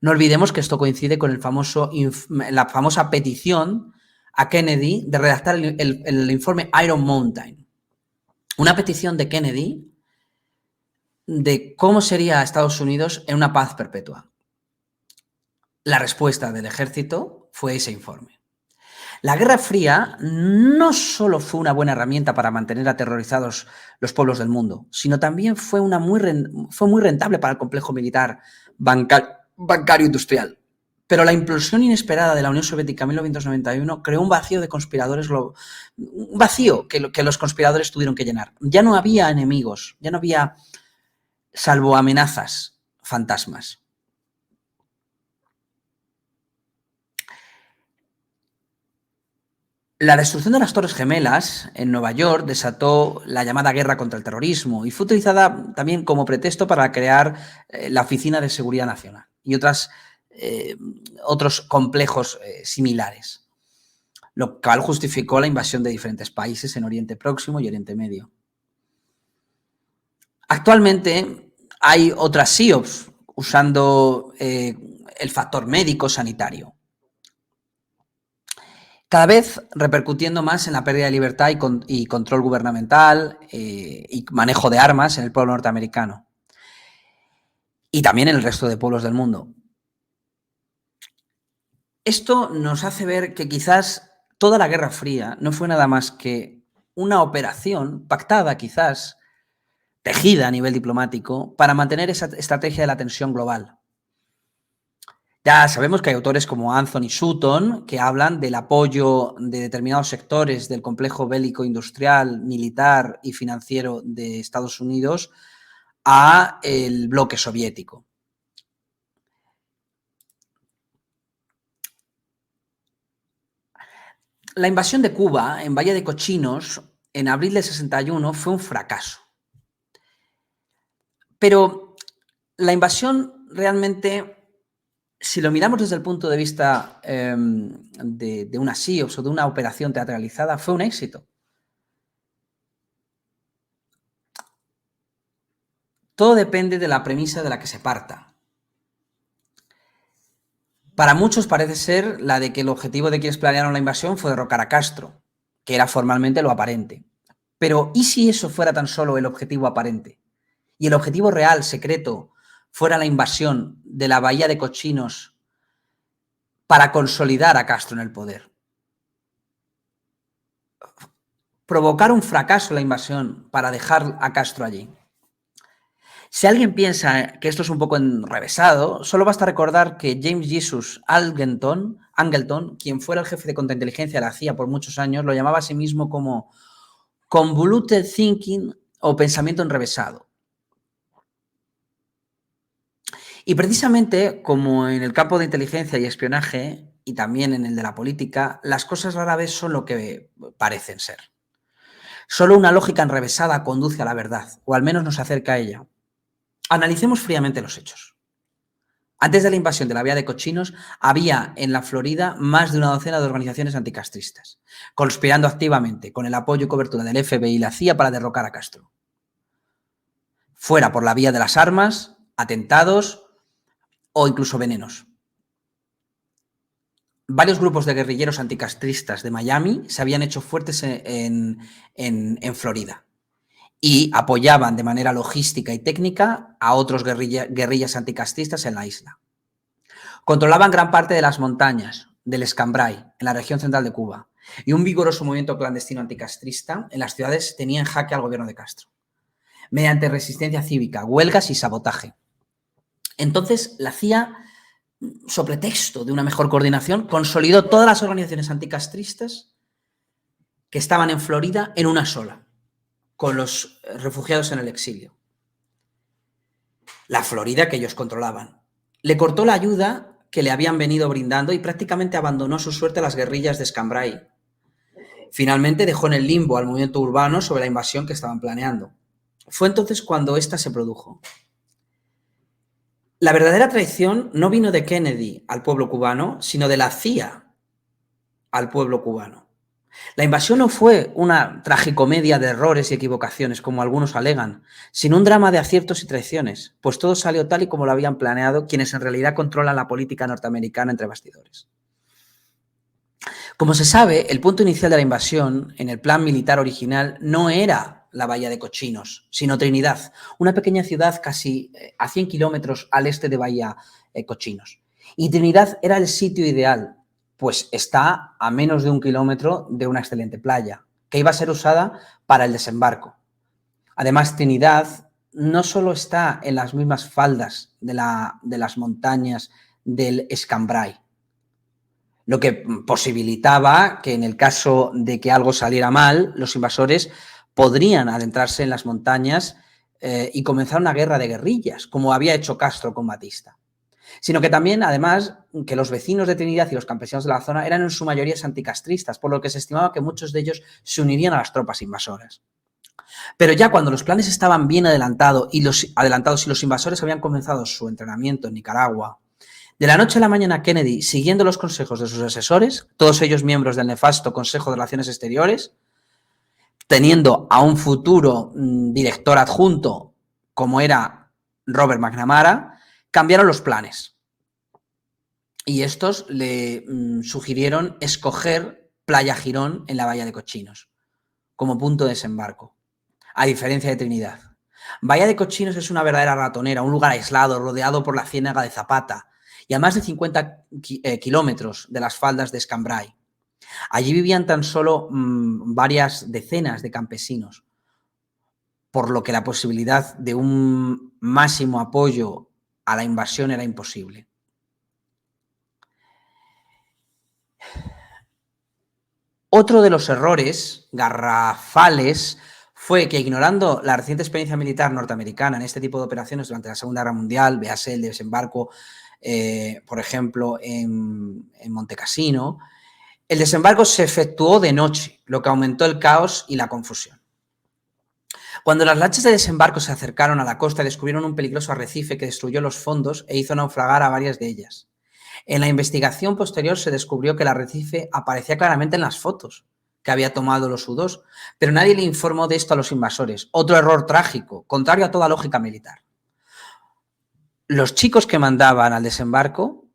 No olvidemos que esto coincide con la famosa petición a Kennedy de redactar el informe Iron Mountain. Una petición de Kennedy de cómo sería Estados Unidos en una paz perpetua. La respuesta del ejército fue ese informe. La Guerra Fría no solo fue una buena herramienta para mantener aterrorizados los pueblos del mundo, sino también fue muy rentable para el complejo militar bancario industrial. Pero la implosión inesperada de la Unión Soviética en 1991 creó un vacío de conspiradores, un vacío que los conspiradores tuvieron que llenar. Ya no había enemigos, ya no había, salvo amenazas, fantasmas. La destrucción de las Torres Gemelas en Nueva York desató la llamada guerra contra el terrorismo y fue utilizada también como pretexto para crear la Oficina de Seguridad Nacional y otros complejos similares, lo cual justificó la invasión de diferentes países en Oriente Próximo y Oriente Medio. Actualmente hay otras SIOPs usando el factor médico sanitario, cada vez repercutiendo más en la pérdida de libertad y control gubernamental y manejo de armas en el pueblo norteamericano y también en el resto de pueblos del mundo. Esto nos hace ver que quizás toda la Guerra Fría no fue nada más que una operación pactada, quizás tejida a nivel diplomático, para mantener esa estrategia de la tensión global. Ya sabemos que hay autores como Anthony Sutton que hablan del apoyo de determinados sectores del complejo bélico industrial, militar y financiero de Estados Unidos a el bloque soviético. La invasión de Cuba en Valle de Cochinos en abril del 61 fue un fracaso. Pero la invasión realmente, si lo miramos desde el punto de vista de una SIOPS o de una operación teatralizada, fue un éxito. Todo depende de la premisa de la que se parta. Para muchos parece ser la de que el objetivo de quienes planearon la invasión fue derrocar a Castro, que era formalmente lo aparente. Pero ¿y si eso fuera tan solo el objetivo aparente? Y el objetivo real, secreto, fuera la invasión de la Bahía de Cochinos para consolidar a Castro en el poder. Provocar un fracaso en la invasión para dejar a Castro allí. Si alguien piensa que esto es un poco enrevesado, solo basta recordar que James Jesus Angleton, quien fuera el jefe de contrainteligencia de la CIA por muchos años, lo llamaba a sí mismo como convoluted thinking o pensamiento enrevesado. Y precisamente como en el campo de inteligencia y espionaje, y también en el de la política, las cosas rara vez son lo que parecen ser. Solo una lógica enrevesada conduce a la verdad, o al menos nos acerca a ella. Analicemos fríamente los hechos. Antes de la invasión de la Bahía de Cochinos, había en la Florida más de una docena de organizaciones anticastristas, conspirando activamente con el apoyo y cobertura del FBI y la CIA para derrocar a Castro. Fuera por la vía de las armas, atentados o incluso venenos. Varios grupos de guerrilleros anticastristas de Miami se habían hecho fuertes en Florida y apoyaban de manera logística y técnica a otros guerrillas anticastristas en la isla. Controlaban gran parte de las montañas del Escambray, en la región central de Cuba, y un vigoroso movimiento clandestino anticastrista en las ciudades tenía en jaque al gobierno de Castro, mediante resistencia cívica, huelgas y sabotaje. Entonces, la CIA, sobre pretexto de una mejor coordinación, consolidó todas las organizaciones anticastristas que estaban en Florida en una sola, con los refugiados en el exilio. La Florida que ellos controlaban. Le cortó la ayuda que le habían venido brindando y prácticamente abandonó su suerte a las guerrillas de Escambray. Finalmente dejó en el limbo al movimiento urbano sobre la invasión que estaban planeando. Fue entonces cuando esta se produjo. La verdadera traición no vino de Kennedy al pueblo cubano, sino de la CIA al pueblo cubano. La invasión no fue una tragicomedia de errores y equivocaciones, como algunos alegan, sino un drama de aciertos y traiciones, pues todo salió tal y como lo habían planeado quienes en realidad controlan la política norteamericana entre bastidores. Como se sabe, el punto inicial de la invasión, en el plan militar original, no era la Bahía de Cochinos, sino Trinidad, una pequeña ciudad casi a 100 kilómetros al este de Bahía Cochinos. Y Trinidad era el sitio ideal, pues está a menos de 1 kilómetro de una excelente playa, que iba a ser usada para el desembarco. Además, Trinidad no solo está en las mismas faldas de las montañas del Escambray, lo que posibilitaba que en el caso de que algo saliera mal, los invasores podrían adentrarse en las montañas y comenzar una guerra de guerrillas, como había hecho Castro con Batista. Sino que también, además, que los vecinos de Trinidad y los campesinos de la zona eran en su mayoría anticastristas, por lo que se estimaba que muchos de ellos se unirían a las tropas invasoras. Pero ya cuando los planes estaban bien adelantados y los invasores habían comenzado su entrenamiento en Nicaragua, de la noche a la mañana Kennedy, siguiendo los consejos de sus asesores, todos ellos miembros del nefasto Consejo de Relaciones Exteriores, teniendo a un futuro director adjunto como era Robert McNamara, cambiaron los planes. Y estos le sugirieron escoger Playa Girón en la Bahía de Cochinos como punto de desembarco, a diferencia de Trinidad. Bahía de Cochinos es una verdadera ratonera, un lugar aislado, rodeado por la ciénaga de Zapata y a más de 50 kilómetros de las faldas de Escambray. Allí vivían tan solo varias decenas de campesinos, por lo que la posibilidad de un máximo apoyo a la invasión era imposible. Otro de los errores garrafales fue que, ignorando la reciente experiencia militar norteamericana en este tipo de operaciones durante la Segunda Guerra Mundial, véase el desembarco, por ejemplo, en Montecassino, el desembarco se efectuó de noche, lo que aumentó el caos y la confusión. Cuando las lanchas de desembarco se acercaron a la costa, descubrieron un peligroso arrecife que destruyó los fondos e hizo naufragar a varias de ellas. En la investigación posterior se descubrió que el arrecife aparecía claramente en las fotos que había tomado los U-2, pero nadie le informó de esto a los invasores. Otro error trágico, contrario a toda lógica militar. Los chicos que mandaban al desembarco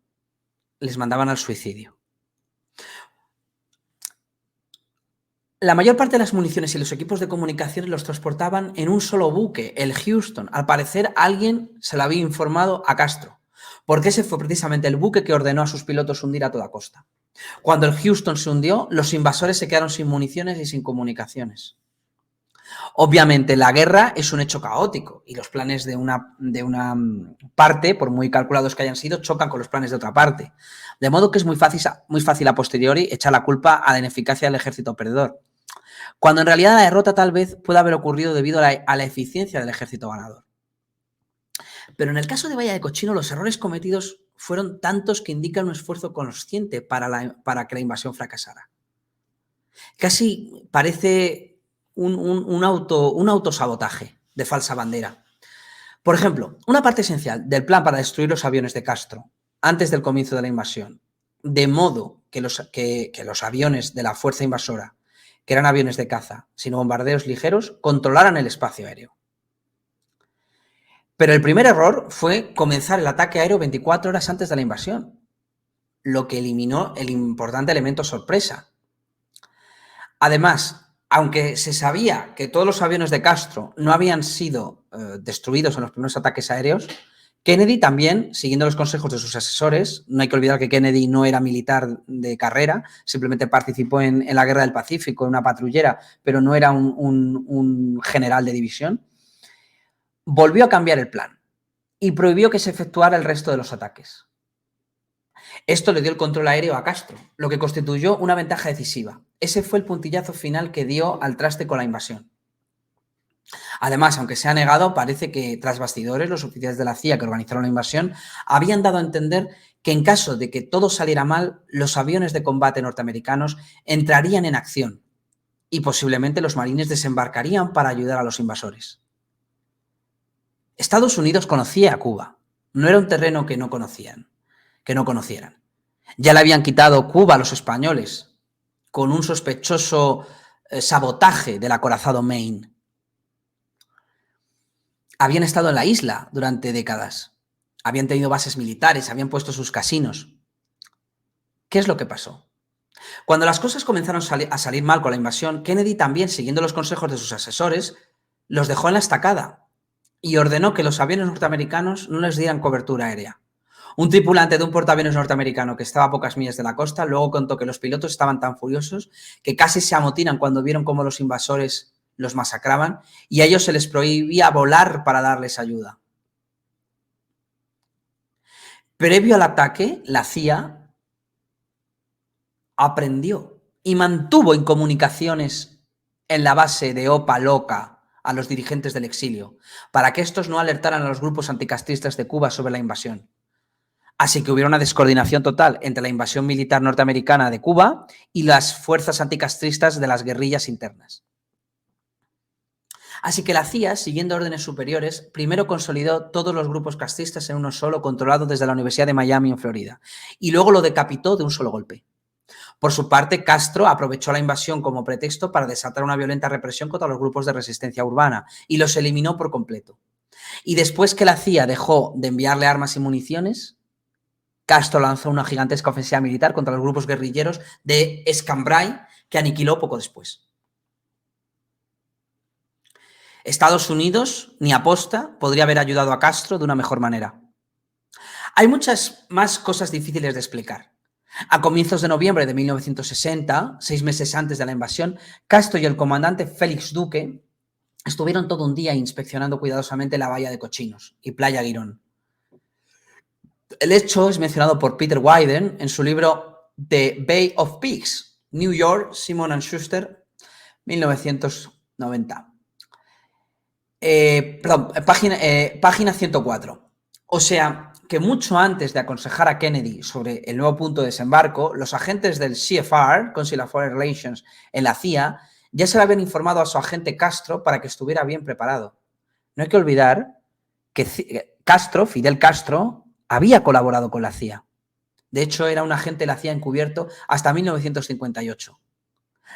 les mandaban al suicidio. La mayor parte de las municiones y los equipos de comunicación los transportaban en un solo buque, el Houston. Al parecer, alguien se lo había informado a Castro, porque ese fue precisamente el buque que ordenó a sus pilotos hundir a toda costa. Cuando el Houston se hundió, los invasores se quedaron sin municiones y sin comunicaciones. Obviamente, la guerra es un hecho caótico y los planes de una parte, por muy calculados que hayan sido, chocan con los planes de otra parte. De modo que es muy fácil a posteriori echar la culpa a la ineficacia del ejército perdedor, cuando en realidad la derrota tal vez pueda haber ocurrido debido a la eficiencia del ejército ganador. Pero en el caso de Bahía de Cochinos, los errores cometidos fueron tantos que indican un esfuerzo consciente para que la invasión fracasara. Casi parece un autosabotaje de falsa bandera. Por ejemplo, una parte esencial del plan para destruir los aviones de Castro antes del comienzo de la invasión, de modo que los aviones de la fuerza invasora, que eran aviones de caza, sino bombardeos ligeros, controlaran el espacio aéreo. Pero el primer error fue comenzar el ataque aéreo 24 horas antes de la invasión, lo que eliminó el importante elemento sorpresa. Además, aunque se sabía que todos los aviones de Castro no habían sido destruidos en los primeros ataques aéreos, Kennedy también, siguiendo los consejos de sus asesores, no hay que olvidar que Kennedy no era militar de carrera, simplemente participó en la Guerra del Pacífico, en una patrullera, pero no era un general de división, volvió a cambiar el plan y prohibió que se efectuara el resto de los ataques. Esto le dio el control aéreo a Castro, lo que constituyó una ventaja decisiva. Ese fue el puntillazo final que dio al traste con la invasión. Además, aunque se ha negado, parece que tras bastidores los oficiales de la CIA que organizaron la invasión habían dado a entender que en caso de que todo saliera mal, los aviones de combate norteamericanos entrarían en acción y posiblemente los marines desembarcarían para ayudar a los invasores. Estados Unidos conocía a Cuba. No era un terreno que no conocieran. Ya le habían quitado Cuba a los españoles con un sospechoso sabotaje del acorazado Maine. Habían estado en la isla durante décadas. Habían tenido bases militares, habían puesto sus casinos. ¿Qué es lo que pasó? Cuando las cosas comenzaron a salir mal con la invasión, Kennedy también, siguiendo los consejos de sus asesores, los dejó en la estacada y ordenó que los aviones norteamericanos no les dieran cobertura aérea. Un tripulante de un portaaviones norteamericano que estaba a pocas millas de la costa luego contó que los pilotos estaban tan furiosos que casi se amotinan cuando vieron cómo los invasores los masacraban y a ellos se les prohibía volar para darles ayuda. Previo al ataque, la CIA aprendió y mantuvo incomunicaciones en la base de Opa Loca a los dirigentes del exilio, para que estos no alertaran a los grupos anticastristas de Cuba sobre la invasión. Así que hubiera una descoordinación total entre la invasión militar norteamericana de Cuba y las fuerzas anticastristas de las guerrillas internas. Así que la CIA, siguiendo órdenes superiores, primero consolidó todos los grupos castristas en uno solo, controlado desde la Universidad de Miami en Florida, y luego lo decapitó de un solo golpe. Por su parte, Castro aprovechó la invasión como pretexto para desatar una violenta represión contra los grupos de resistencia urbana y los eliminó por completo. Y después que la CIA dejó de enviarle armas y municiones, Castro lanzó una gigantesca ofensiva militar contra los grupos guerrilleros de Escambray, que aniquiló poco después. Estados Unidos, ni aposta, podría haber ayudado a Castro de una mejor manera. Hay muchas más cosas difíciles de explicar. A comienzos de noviembre de 1960, 6 meses antes de la invasión, Castro y el comandante Félix Duque estuvieron todo un día inspeccionando cuidadosamente la bahía de Cochinos y Playa Girón. El hecho es mencionado por Peter Wyden en su libro The Bay of Pigs, New York, Simon & Schuster, 1990. Página 104. O sea, que mucho antes de aconsejar a Kennedy sobre el nuevo punto de desembarco, los agentes del CFR, Consular Foreign Relations, en la CIA, ya se le habían informado a su agente Castro para que estuviera bien preparado. No hay que olvidar que Fidel Castro, había colaborado con la CIA. De hecho, era un agente de la CIA encubierto hasta 1958,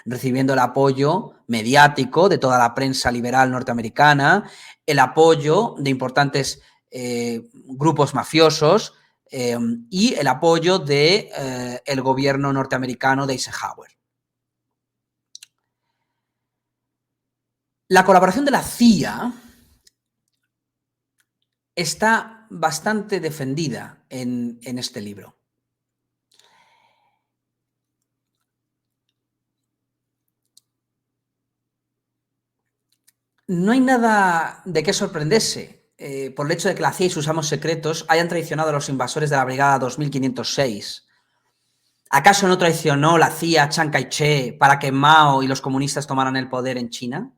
recibiendo el apoyo mediático de toda la prensa liberal norteamericana, el apoyo de importantes grupos mafiosos y el apoyo del gobierno norteamericano de Eisenhower. La colaboración de la CIA está bastante defendida en este libro. No hay nada de qué sorprenderse por el hecho de que la CIA y sus amos secretos hayan traicionado a los invasores de la Brigada 2506. ¿Acaso no traicionó la CIA a Chiang Kai-shek para que Mao y los comunistas tomaran el poder en China?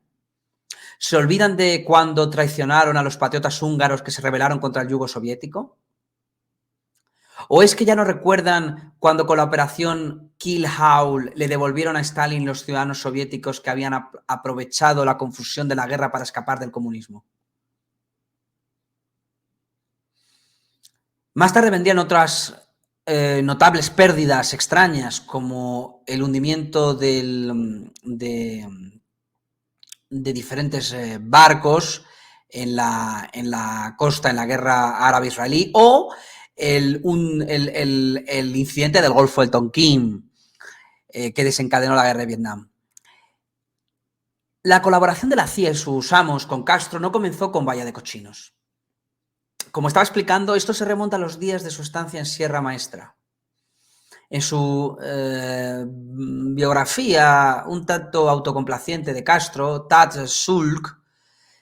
¿Se olvidan de cuando traicionaron a los patriotas húngaros que se rebelaron contra el yugo soviético? ¿O es que ya no recuerdan cuando con la operación Kill Howl le devolvieron a Stalin los ciudadanos soviéticos que habían aprovechado la confusión de la guerra para escapar del comunismo? Más tarde vendrían otras notables pérdidas extrañas, como el hundimiento de diferentes barcos en la costa, en la guerra árabe-israelí, o el incidente del Golfo del Tonkin, que desencadenó la guerra de Vietnam. La colaboración de la CIA y sus amos con Castro no comenzó con Bahía de Cochinos. Como estaba explicando, esto se remonta a los días de su estancia en Sierra Maestra. En su biografía un tanto autocomplaciente de Castro, Taj Sulk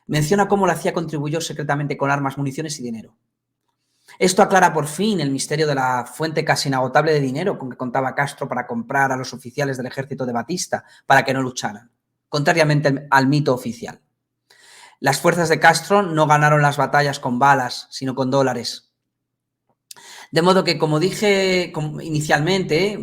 menciona cómo la CIA contribuyó secretamente con armas, municiones y dinero. Esto aclara por fin el misterio de la fuente casi inagotable de dinero con que contaba Castro para comprar a los oficiales del ejército de Batista para que no lucharan, contrariamente al mito oficial. Las fuerzas de Castro no ganaron las batallas con balas, sino con dólares. De modo que, como dije inicialmente,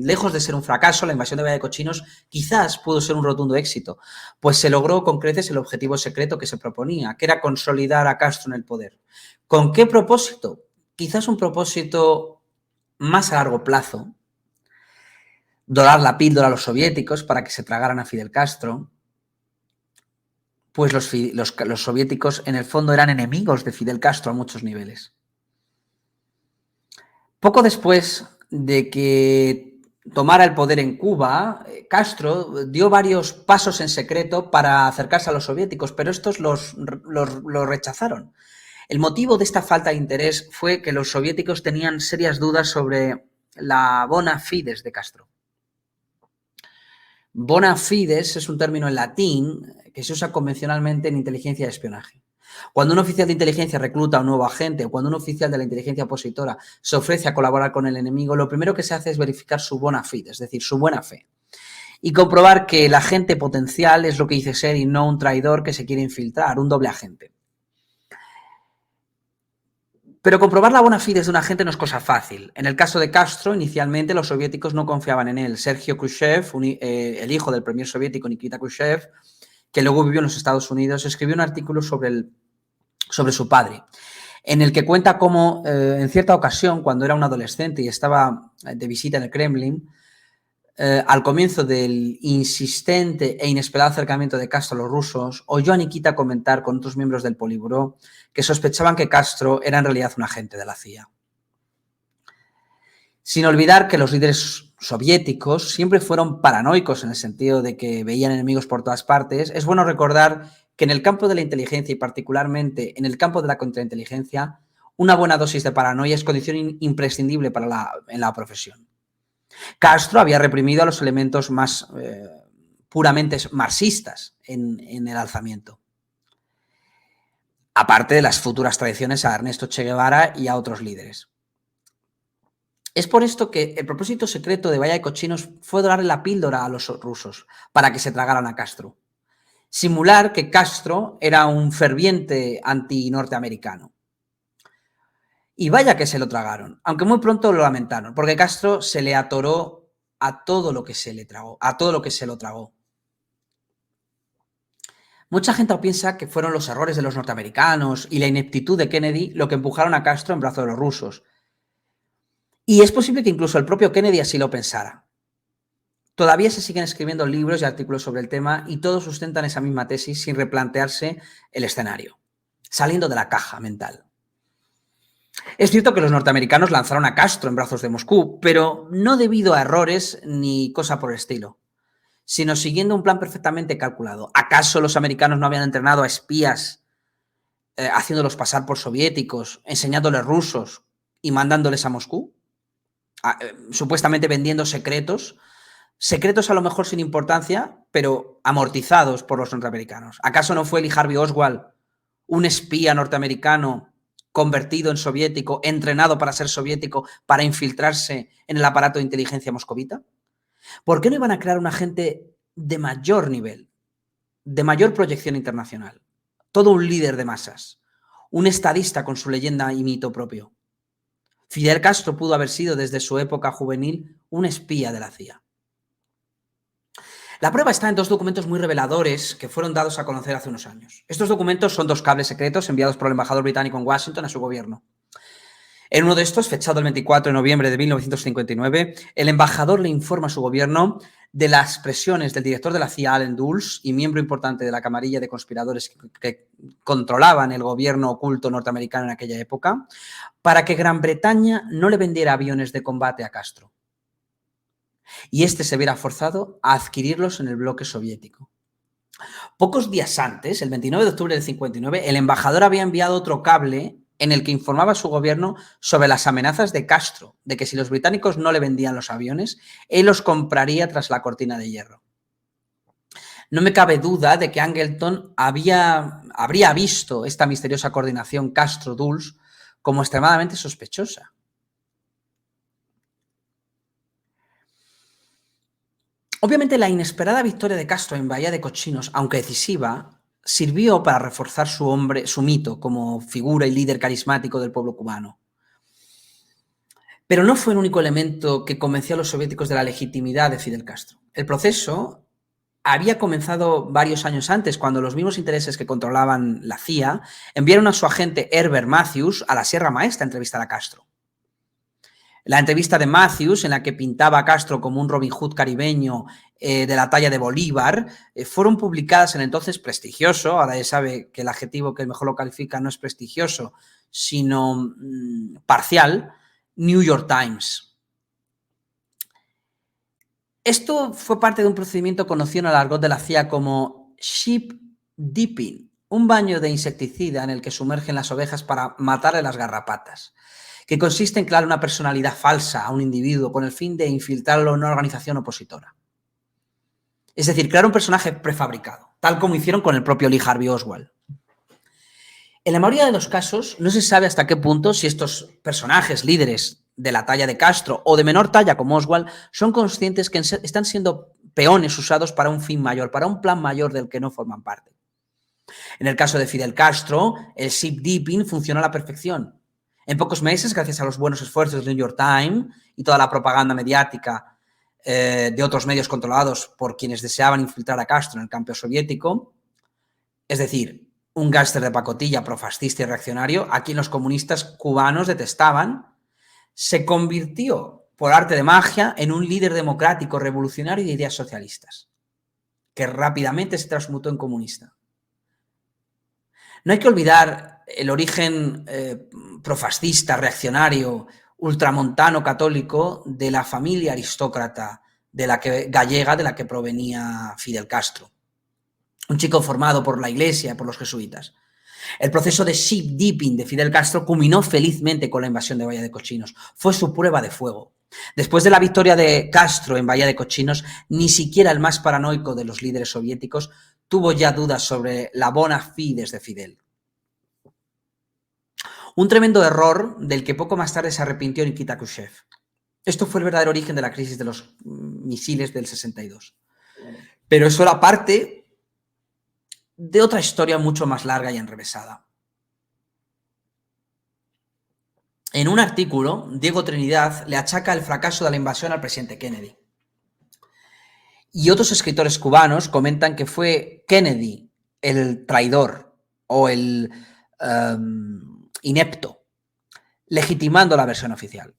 lejos de ser un fracaso, la invasión de Bahía de Cochinos quizás pudo ser un rotundo éxito, pues se logró con creces el objetivo secreto que se proponía, que era consolidar a Castro en el poder. ¿Con qué propósito? Quizás un propósito más a largo plazo, dorar la píldora a los soviéticos para que se tragaran a Fidel Castro, pues los soviéticos en el fondo eran enemigos de Fidel Castro a muchos niveles. Poco después de que tomara el poder en Cuba, Castro dio varios pasos en secreto para acercarse a los soviéticos, pero estos los rechazaron. El motivo de esta falta de interés fue que los soviéticos tenían serias dudas sobre la bona fides de Castro. Bona fides es un término en latín que se usa convencionalmente en inteligencia y espionaje. Cuando un oficial de inteligencia recluta a un nuevo agente o cuando un oficial de la inteligencia opositora se ofrece a colaborar con el enemigo, lo primero que se hace es verificar su bona fide, es decir, su buena fe, y comprobar que el agente potencial es lo que dice ser y no un traidor que se quiere infiltrar, un doble agente. Pero comprobar la bona fide de un agente no es cosa fácil. En el caso de Castro, inicialmente los soviéticos no confiaban en él. Sergio Khrushchev, el hijo del premier soviético Nikita Khrushchev, que luego vivió en los Estados Unidos, escribió un artículo sobre su padre, en el que cuenta cómo en cierta ocasión, cuando era un adolescente y estaba de visita en el Kremlin, al comienzo del insistente e inesperado acercamiento de Castro a los rusos, oyó a Nikita comentar con otros miembros del Politburó que sospechaban que Castro era en realidad un agente de la CIA. Sin olvidar que los líderes soviéticos siempre fueron paranoicos en el sentido de que veían enemigos por todas partes, es bueno recordar que en el campo de la inteligencia y particularmente en el campo de la contrainteligencia, una buena dosis de paranoia es condición imprescindible en la profesión. Castro había reprimido a los elementos más puramente marxistas en el alzamiento, aparte de las futuras traiciones a Ernesto Che Guevara y a otros líderes. Es por esto que el propósito secreto de Bahía de Cochinos fue dorarle la píldora a los rusos para que se tragaran a Castro. Simular que Castro era un ferviente anti-norteamericano. Y vaya que se lo tragaron, aunque muy pronto lo lamentaron, porque Castro se le atoró a todo lo que se le tragó, a todo lo que se lo tragó. Mucha gente piensa que fueron los errores de los norteamericanos y la ineptitud de Kennedy lo que empujaron a Castro en brazos de los rusos. Y es posible que incluso el propio Kennedy así lo pensara. Todavía se siguen escribiendo libros y artículos sobre el tema y todos sustentan esa misma tesis sin replantearse el escenario, saliendo de la caja mental. Es cierto que los norteamericanos lanzaron a Castro en brazos de Moscú, pero no debido a errores ni cosa por el estilo, sino siguiendo un plan perfectamente calculado. ¿Acaso los americanos no habían entrenado a espías haciéndolos pasar por soviéticos, enseñándoles rusos y mandándoles a Moscú? Supuestamente vendiendo secretos a lo mejor sin importancia, pero amortizados por los norteamericanos. ¿Acaso no fue Lee Harvey Oswald un espía norteamericano convertido en soviético, entrenado para ser soviético, para infiltrarse en el aparato de inteligencia moscovita? ¿Por qué no iban a crear un agente de mayor nivel, de mayor proyección internacional? Todo un líder de masas, un estadista con su leyenda y mito propio. Fidel Castro pudo haber sido desde su época juvenil un espía de la CIA. La prueba está en dos documentos muy reveladores que fueron dados a conocer hace unos años. Estos documentos son dos cables secretos enviados por el embajador británico en Washington a su gobierno. En uno de estos, fechado el 24 de noviembre de 1959, el embajador le informa a su gobierno de las presiones del director de la CIA, Allen Dulles, y miembro importante de la camarilla de conspiradores que controlaban el gobierno oculto norteamericano en aquella época, para que Gran Bretaña no le vendiera aviones de combate a Castro. Y este se viera forzado a adquirirlos en el bloque soviético. Pocos días antes, el 29 de octubre del 59, el embajador había enviado otro cable en el que informaba a su gobierno sobre las amenazas de Castro, de que si los británicos no le vendían los aviones, él los compraría tras la cortina de hierro. No me cabe duda de que Angleton habría visto esta misteriosa coordinación Castro-Dulles como extremadamente sospechosa. Obviamente, la inesperada victoria de Castro en Bahía de Cochinos, aunque decisiva, sirvió para reforzar su mito como figura y líder carismático del pueblo cubano. Pero no fue el único elemento que convenció a los soviéticos de la legitimidad de Fidel Castro. El proceso había comenzado varios años antes, cuando los mismos intereses que controlaban la CIA enviaron a su agente Herbert Matthews a la Sierra Maestra a entrevistar a Castro. La entrevista de Matthews, en la que pintaba a Castro como un Robin Hood caribeño de la talla de Bolívar, fueron publicadas en el entonces prestigioso, ahora ya sabe que el adjetivo que mejor lo califica no es prestigioso, sino parcial, New York Times. Esto fue parte de un procedimiento conocido en el argot de la CIA como sheep dipping, un baño de insecticida en el que sumergen las ovejas para matarle las garrapatas, que consiste en crear una personalidad falsa a un individuo con el fin de infiltrarlo en una organización opositora. Es decir, crear un personaje prefabricado, tal como hicieron con el propio Lee Harvey Oswald. En la mayoría de los casos, no se sabe hasta qué punto si estos personajes líderes de la talla de Castro o de menor talla como Oswald son conscientes que están siendo peones usados para un fin mayor, para un plan mayor del que no forman parte. En el caso de Fidel Castro, el sheep dipping funcionó a la perfección. En pocos meses, gracias a los buenos esfuerzos del New York Times y toda la propaganda mediática de otros medios controlados por quienes deseaban infiltrar a Castro en el campo soviético, es decir, un gángster de pacotilla profascista y reaccionario, a quien los comunistas cubanos detestaban, se convirtió por arte de magia en un líder democrático, revolucionario de ideas socialistas, que rápidamente se transmutó en comunista. No hay que olvidar el origen profascista, reaccionario, ultramontano católico de la familia aristócrata gallega de la que provenía Fidel Castro. Un chico formado por la iglesia, por los jesuitas. El proceso de sheep dipping de Fidel Castro culminó felizmente con la invasión de Bahía de Cochinos. Fue su prueba de fuego. Después de la victoria de Castro en Bahía de Cochinos, ni siquiera el más paranoico de los líderes soviéticos tuvo ya dudas sobre la bona fides de Fidel. Un tremendo error del que poco más tarde se arrepintió Nikita Khrushchev. Esto fue el verdadero origen de la crisis de los misiles del 62. Pero eso era parte de otra historia mucho más larga y enrevesada. En un artículo, Diego Trinidad le achaca el fracaso de la invasión al presidente Kennedy. Y otros escritores cubanos comentan que fue Kennedy el traidor o el inepto, legitimando la versión oficial.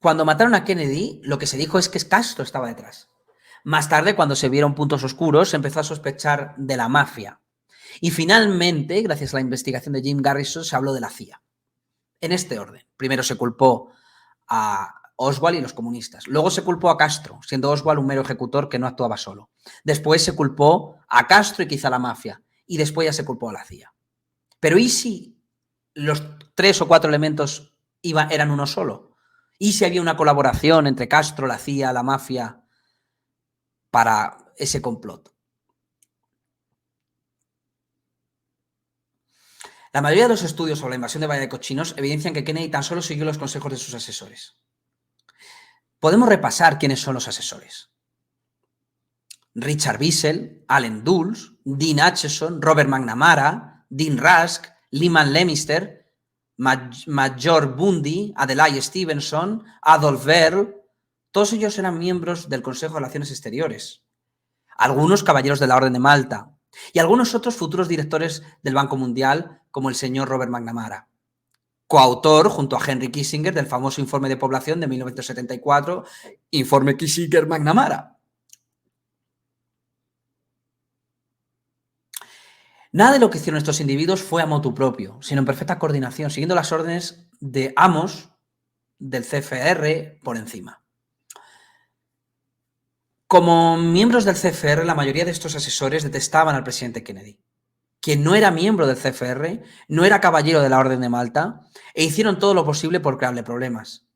Cuando mataron a Kennedy, lo que se dijo es que Castro estaba detrás. Más tarde, cuando se vieron puntos oscuros, se empezó a sospechar de la mafia. Y finalmente, gracias a la investigación de Jim Garrison, se habló de la CIA. En este orden. Primero se culpó a Oswald y los comunistas. Luego se culpó a Castro, siendo Oswald un mero ejecutor que no actuaba solo. Después se culpó a Castro y quizá a la mafia. Y después ya se culpó a la CIA. Pero ¿y si los 3 o 4 elementos eran uno solo? ¿Y si había una colaboración entre Castro, la CIA, la mafia para ese complot? La mayoría de los estudios sobre la invasión de Bahía de Cochinos evidencian que Kennedy tan solo siguió los consejos de sus asesores. Podemos repasar quiénes son los asesores. Richard Bissell, Allen Dulles, Dean Acheson, Robert McNamara, Dean Rusk, Lyman Lemister, Major Bundy, Adlai Stevenson, Adolf Berle. Todos ellos eran miembros del Consejo de Relaciones Exteriores. Algunos caballeros de la Orden de Malta y algunos otros futuros directores del Banco Mundial, como el señor Robert McNamara. Coautor, junto a Henry Kissinger, del famoso Informe de Población de 1974, Informe Kissinger-McNamara. Nada de lo que hicieron estos individuos fue a motu propio, sino en perfecta coordinación, siguiendo las órdenes de amos del CFR por encima. Como miembros del CFR, la mayoría de estos asesores detestaban al presidente Kennedy, quien no era miembro del CFR, no era caballero de la Orden de Malta, e hicieron todo lo posible por crearle problemas.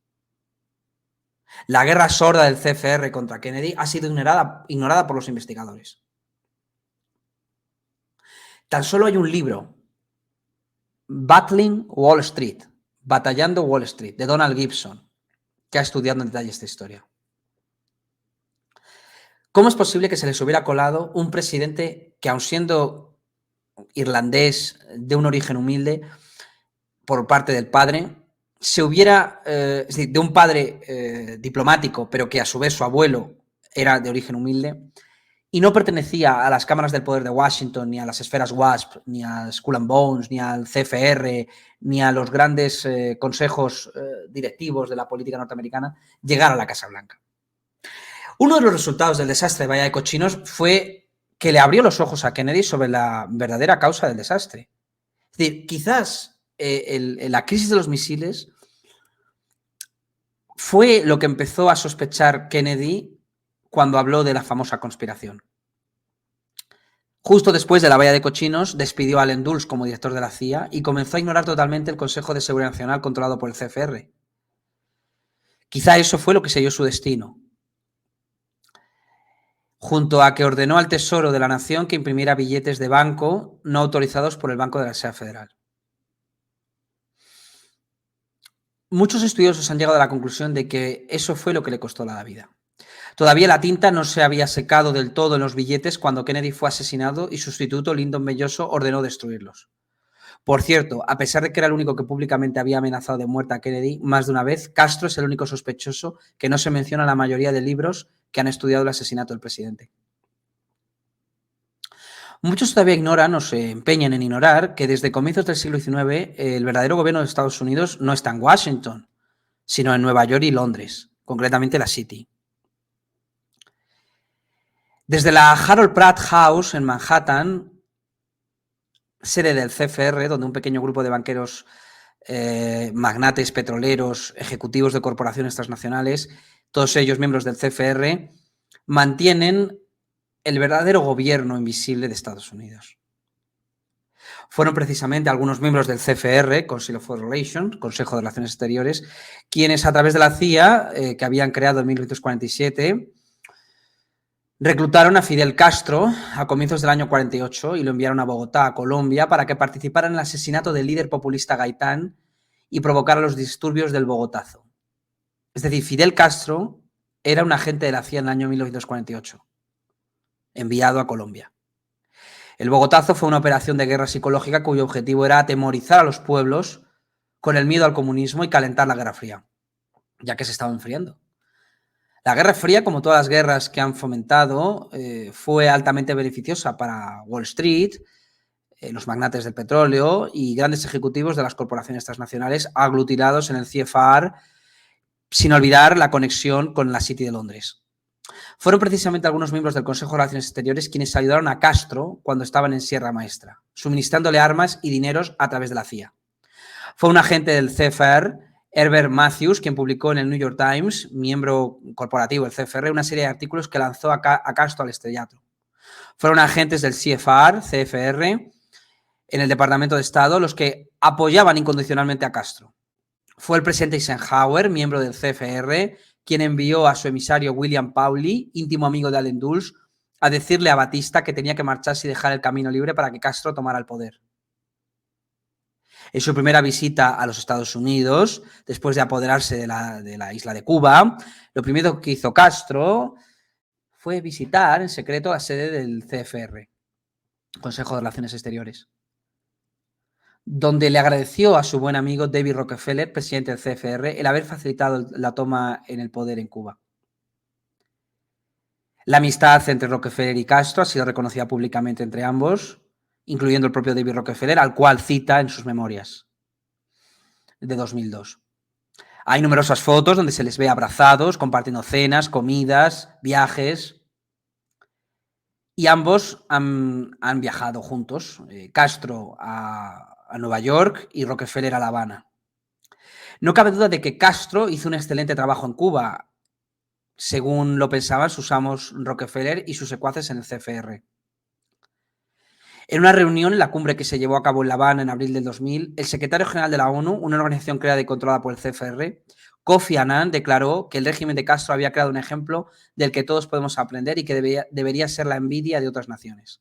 La guerra sorda del CFR contra Kennedy ha sido ignorada por los investigadores. Tan solo hay un libro, Battling Wall Street, Batallando Wall Street, de Donald Gibson, que ha estudiado en detalle esta historia. ¿Cómo es posible que se les hubiera colado un presidente que, aun siendo irlandés, de un origen humilde, por parte del padre, se hubiera, es decir, de un padre diplomático, pero que a su vez su abuelo era de origen humilde y no pertenecía a las cámaras del poder de Washington, ni a las esferas WASP, ni a Skull and Bones, ni al CFR, ni a los grandes consejos directivos de la política norteamericana, llegar a la Casa Blanca. Uno de los resultados del desastre de Bahía de Cochinos fue que le abrió los ojos a Kennedy sobre la verdadera causa del desastre. Es decir, quizás la crisis de los misiles fue lo que empezó a sospechar Kennedy cuando habló de la famosa conspiración. Justo después de la Bahía de Cochinos, despidió a Allen Dulles como director de la CIA y comenzó a ignorar totalmente el Consejo de Seguridad Nacional controlado por el CFR. Quizá eso fue lo que selló su destino. Junto a que ordenó al Tesoro de la Nación que imprimiera billetes de banco no autorizados por el Banco de la Reserva Federal. Muchos estudiosos han llegado a la conclusión de que eso fue lo que le costó la vida. Todavía la tinta no se había secado del todo en los billetes cuando Kennedy fue asesinado y su sustituto, Lyndon Belloso, ordenó destruirlos. Por cierto, a pesar de que era el único que públicamente había amenazado de muerte a Kennedy más de una vez, Castro es el único sospechoso que no se menciona en la mayoría de libros que han estudiado el asesinato del presidente. Muchos todavía ignoran o se empeñan en ignorar que desde comienzos del siglo XIX el verdadero gobierno de Estados Unidos no está en Washington, sino en Nueva York y Londres, concretamente la City. Desde la Harold Pratt House en Manhattan, sede del CFR, donde un pequeño grupo de banqueros, magnates petroleros, ejecutivos de corporaciones transnacionales, todos ellos miembros del CFR, mantienen el verdadero gobierno invisible de Estados Unidos. Fueron precisamente algunos miembros del CFR, Council of Foreign Relations, Consejo de Relaciones Exteriores, quienes a través de la CIA, que habían creado en 1947, reclutaron a Fidel Castro a comienzos del año 48 y lo enviaron a Bogotá, a Colombia, para que participara en el asesinato del líder populista Gaitán y provocara los disturbios del Bogotazo. Es decir, Fidel Castro era un agente de la CIA en el año 1948, enviado a Colombia. El Bogotazo fue una operación de guerra psicológica cuyo objetivo era atemorizar a los pueblos con el miedo al comunismo y calentar la Guerra Fría, ya que se estaba enfriando. La Guerra Fría, como todas las guerras que han fomentado, fue altamente beneficiosa para Wall Street, los magnates del petróleo y grandes ejecutivos de las corporaciones transnacionales aglutinados en el CFR, sin olvidar la conexión con la City de Londres. Fueron precisamente algunos miembros del Consejo de Relaciones Exteriores quienes ayudaron a Castro cuando estaban en Sierra Maestra, suministrándole armas y dineros a través de la CIA. Fue un agente del CFR, Herbert Matthews, quien publicó en el New York Times, miembro corporativo del CFR, una serie de artículos que lanzó a Castro al estrellato. Fueron agentes del CFR, en el Departamento de Estado, los que apoyaban incondicionalmente a Castro. Fue el presidente Eisenhower, miembro del CFR, quien envió a su emisario William Pauli, íntimo amigo de Allen Dulles, a decirle a Batista que tenía que marcharse y dejar el camino libre para que Castro tomara el poder. En su primera visita a los Estados Unidos, después de apoderarse de la isla de Cuba, lo primero que hizo Castro fue visitar en secreto la sede del CFR, Consejo de Relaciones Exteriores, donde le agradeció a su buen amigo David Rockefeller, presidente del CFR, el haber facilitado la toma en el poder en Cuba. La amistad entre Rockefeller y Castro ha sido reconocida públicamente entre ambos, incluyendo el propio David Rockefeller, al cual cita en sus memorias de 2002. Hay numerosas fotos donde se les ve abrazados, compartiendo cenas, comidas, viajes. Y ambos han viajado juntos, Castro a Nueva York y Rockefeller a La Habana. No cabe duda de que Castro hizo un excelente trabajo en Cuba, según lo pensaban sus amos Rockefeller y sus secuaces en el CFR. En una reunión en la cumbre que se llevó a cabo en La Habana en abril del 2000, el secretario general de la ONU, una organización creada y controlada por el CFR, Kofi Annan, declaró que el régimen de Castro había creado un ejemplo del que todos podemos aprender y que debería ser la envidia de otras naciones.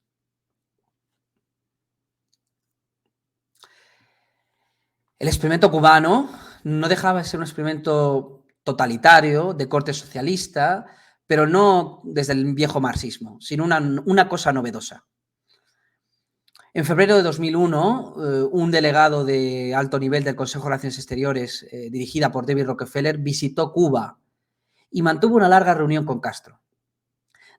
El experimento cubano no dejaba de ser un experimento totalitario, de corte socialista, pero no desde el viejo marxismo, sino una cosa novedosa. En febrero de 2001, un delegado de alto nivel del Consejo de Relaciones Exteriores, dirigida por David Rockefeller, visitó Cuba y mantuvo una larga reunión con Castro.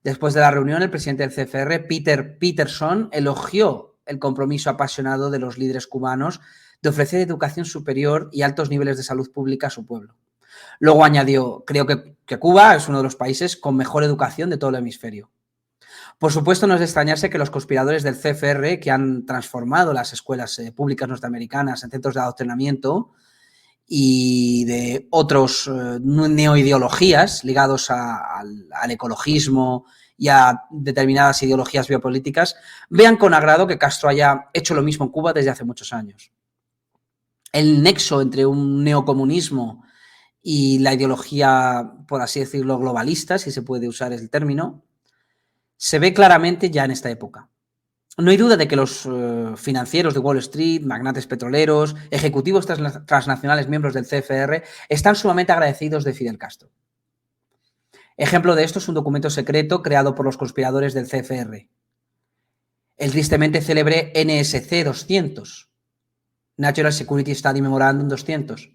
Después de la reunión, el presidente del CFR, Peter Peterson, elogió el compromiso apasionado de los líderes cubanos de ofrecer educación superior y altos niveles de salud pública a su pueblo. Luego añadió, creo que Cuba es uno de los países con mejor educación de todo el hemisferio. Por supuesto, no es de extrañarse que los conspiradores del CFR, que han transformado las escuelas públicas norteamericanas en centros de adoctrinamiento y de otros neoideologías ligados al ecologismo y a determinadas ideologías biopolíticas, vean con agrado que Castro haya hecho lo mismo en Cuba desde hace muchos años. El nexo entre un neocomunismo y la ideología, por así decirlo, globalista, si se puede usar el término, se ve claramente ya en esta época. No hay duda de que los financieros de Wall Street, magnates petroleros, ejecutivos transnacionales miembros del CFR están sumamente agradecidos de Fidel Castro. Ejemplo de esto es un documento secreto creado por los conspiradores del CFR, el tristemente célebre NSC 200, National Security Study Memorandum 200,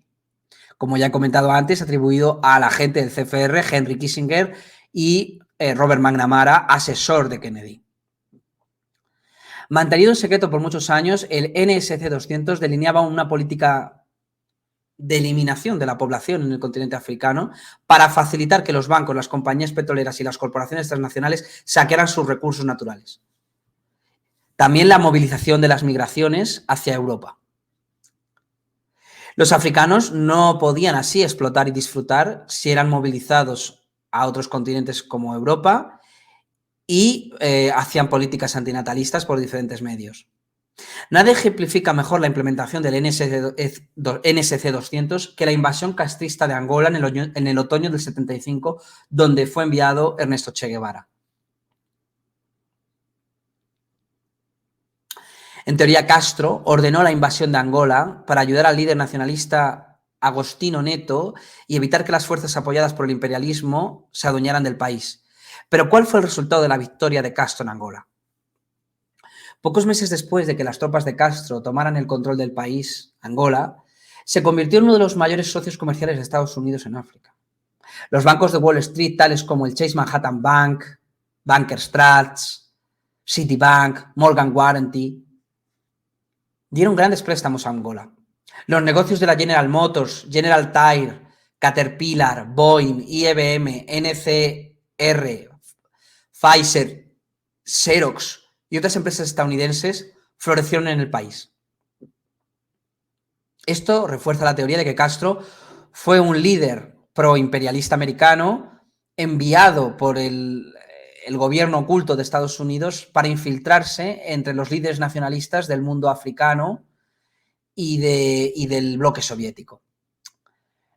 como ya he comentado antes, atribuido al agente del CFR, Henry Kissinger, y Robert McNamara, asesor de Kennedy. Mantenido en secreto por muchos años, el NSC 200 delineaba una política de eliminación de la población en el continente africano para facilitar que los bancos, las compañías petroleras y las corporaciones transnacionales saquearan sus recursos naturales. También la movilización de las migraciones hacia Europa. Los africanos no podían así explotar y disfrutar si eran movilizados a otros continentes como Europa y hacían políticas antinatalistas por diferentes medios. Nadie ejemplifica mejor la implementación del NSC 200 que la invasión castrista de Angola en el otoño del 75, donde fue enviado Ernesto Che Guevara. En teoría, Castro ordenó la invasión de Angola para ayudar al líder nacionalista Agostinho Neto y evitar que las fuerzas apoyadas por el imperialismo se adueñaran del país. Pero ¿cuál fue el resultado de la victoria de Castro en Angola? Pocos meses después de que las tropas de Castro tomaran el control del país, Angola, se convirtió en uno de los mayores socios comerciales de Estados Unidos en África. Los bancos de Wall Street, tales como el Chase Manhattan Bank, Bankers Trust, Citibank, Morgan Guaranty, dieron grandes préstamos a Angola. Los negocios de la General Motors, General Tire, Caterpillar, Boeing, IBM, NCR, Pfizer, Xerox y otras empresas estadounidenses florecieron en el país. Esto refuerza la teoría de que Castro fue un líder proimperialista americano enviado por el gobierno oculto de Estados Unidos para infiltrarse entre los líderes nacionalistas del mundo africano y del bloque soviético.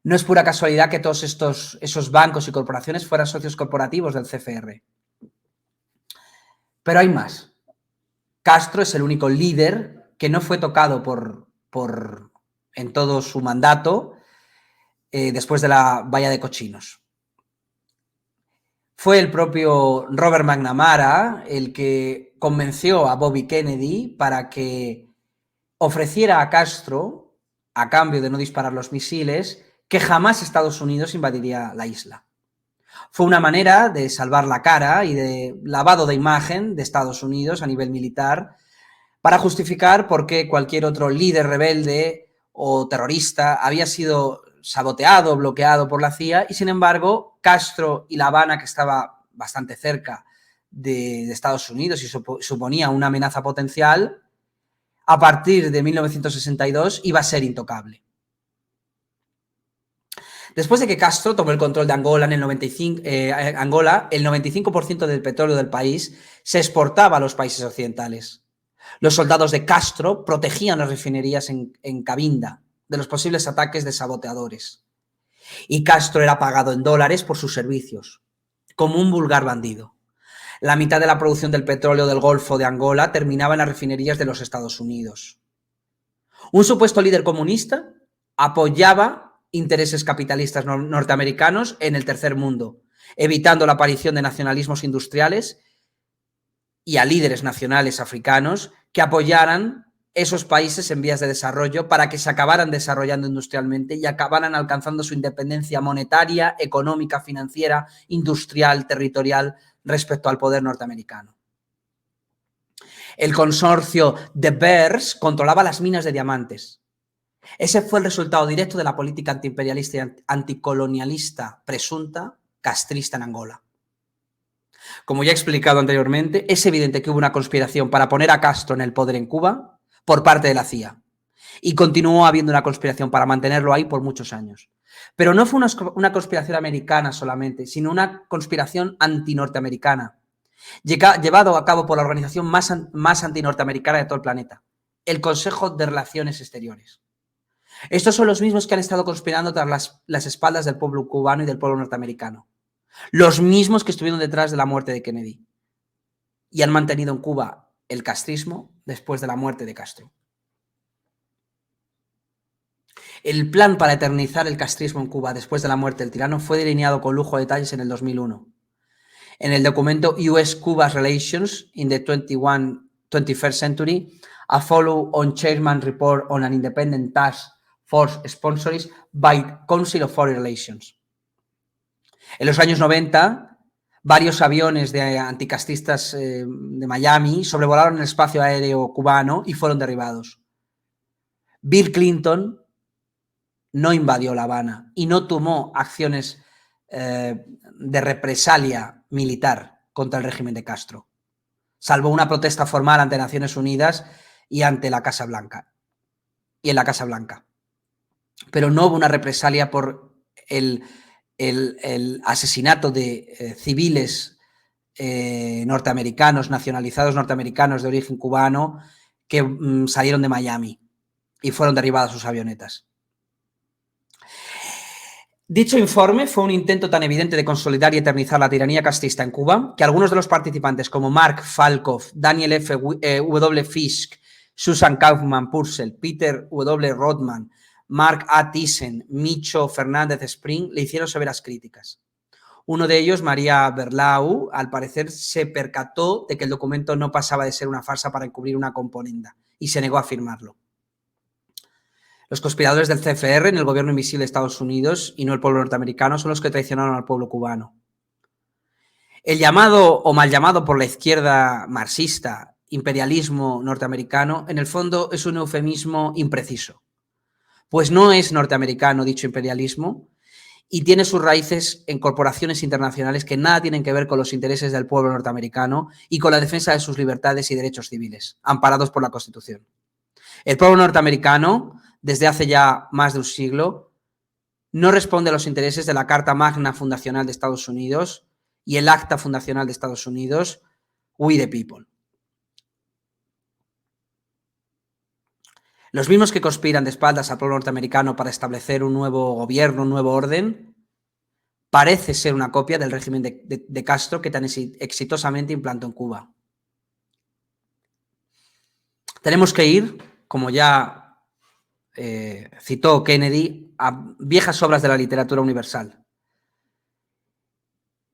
No es pura casualidad que todos esos bancos y corporaciones fueran socios corporativos del CFR. Pero hay más. Castro es el único líder que no fue tocado en todo su mandato después de la valla de cochinos. Fue el propio Robert McNamara el que convenció a Bobby Kennedy para que ofreciera a Castro, a cambio de no disparar los misiles, que jamás Estados Unidos invadiría la isla. Fue una manera de salvar la cara y de lavado de imagen de Estados Unidos a nivel militar para justificar por qué cualquier otro líder rebelde o terrorista había sido saboteado, bloqueado por la CIA, y sin embargo Castro y La Habana, que estaba bastante cerca de Estados Unidos y suponía una amenaza potencial, a partir de 1962 iba a ser intocable. Después de que Castro tomó el control de Angola en el 95, el 95% del petróleo del país se exportaba a los países occidentales. Los soldados de Castro protegían las refinerías en Cabinda de los posibles ataques de saboteadores. Y Castro era pagado en dólares por sus servicios, como un vulgar bandido. La mitad de la producción del petróleo del Golfo de Angola terminaba en las refinerías de los Estados Unidos. Un supuesto líder comunista apoyaba intereses capitalistas norteamericanos en el tercer mundo, evitando la aparición de nacionalismos industriales y a líderes nacionales africanos que apoyaran esos países en vías de desarrollo para que se acabaran desarrollando industrialmente y acabaran alcanzando su independencia monetaria, económica, financiera, industrial, territorial respecto al poder norteamericano. El consorcio de Beers controlaba las minas de diamantes. Ese fue el resultado directo de la política antiimperialista y anticolonialista presunta castrista en Angola. Como ya he explicado anteriormente, es evidente que hubo una conspiración para poner a Castro en el poder en Cuba por parte de la CIA. Y continuó habiendo una conspiración para mantenerlo ahí por muchos años. Pero no fue una conspiración americana solamente, sino una conspiración antinorteamericana, llevado a cabo por la organización más antinorteamericana de todo el planeta, el Consejo de Relaciones Exteriores. Estos son los mismos que han estado conspirando tras las espaldas del pueblo cubano y del pueblo norteamericano. Los mismos que estuvieron detrás de la muerte de Kennedy y han mantenido en Cuba el castrismo después de la muerte de Castro. El plan para eternizar el castrismo en Cuba después de la muerte del tirano fue delineado con lujo de detalles en el 2001. En el documento US-Cuba Relations in the 21st Century, a follow-on chairman report on an independent task force sponsored by Council of Foreign Relations. En los años 90, varios aviones de anticastristas de Miami sobrevolaron el espacio aéreo cubano y fueron derribados. Bill Clinton no invadió La Habana y no tomó acciones de represalia militar contra el régimen de Castro, salvo una protesta formal ante Naciones Unidas y ante la Casa Blanca. Y en la Casa Blanca. Pero no hubo una represalia por el asesinato de civiles norteamericanos, nacionalizados norteamericanos de origen cubano, que salieron de Miami y fueron derribadas sus avionetas. Dicho informe fue un intento tan evidente de consolidar y eternizar la tiranía castrista en Cuba que algunos de los participantes como Mark Falkov, Daniel F. W. Fisk, Susan Kaufman-Purcell, Peter W. Rodman, Mark A. Thyssen, Micho Fernández Spring le hicieron severas críticas. Uno de ellos, María Berlau, al parecer se percató de que el documento no pasaba de ser una farsa para encubrir una componenda y se negó a firmarlo. Los conspiradores del CFR en el gobierno invisible de Estados Unidos y no el pueblo norteamericano son los que traicionaron al pueblo cubano. El llamado o mal llamado por la izquierda marxista imperialismo norteamericano en el fondo es un eufemismo impreciso, pues no es norteamericano dicho imperialismo y tiene sus raíces en corporaciones internacionales que nada tienen que ver con los intereses del pueblo norteamericano y con la defensa de sus libertades y derechos civiles, amparados por la Constitución. El pueblo norteamericano, desde hace ya más de un siglo, no responde a los intereses de la Carta Magna Fundacional de Estados Unidos y el Acta Fundacional de Estados Unidos, We the People. Los mismos que conspiran de espaldas al pueblo norteamericano para establecer un nuevo gobierno, un nuevo orden, parece ser una copia del régimen de Castro que tan exitosamente implantó en Cuba. Tenemos que ir, como ya citó Kennedy, a viejas obras de la literatura universal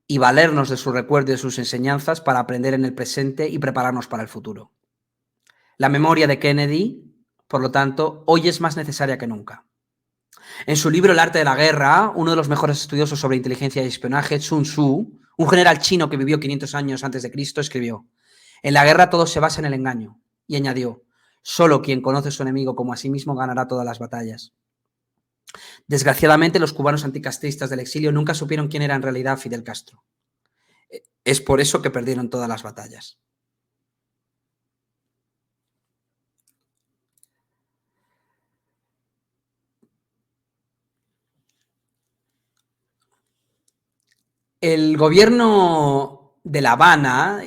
y valernos de su recuerdo y de sus enseñanzas para aprender en el presente y prepararnos para el futuro. La memoria de Kennedy, por lo tanto, hoy es más necesaria que nunca. En su libro El arte de la guerra, uno de los mejores estudiosos sobre inteligencia y espionaje, Sun Tzu, un general chino que vivió 500 años antes de Cristo, escribió: en la guerra todo se basa en el engaño, y añadió: solo quien conoce a su enemigo como a sí mismo ganará todas las batallas. Desgraciadamente, los cubanos anticastristas del exilio nunca supieron quién era en realidad Fidel Castro. Es por eso que perdieron todas las batallas. El gobierno de La Habana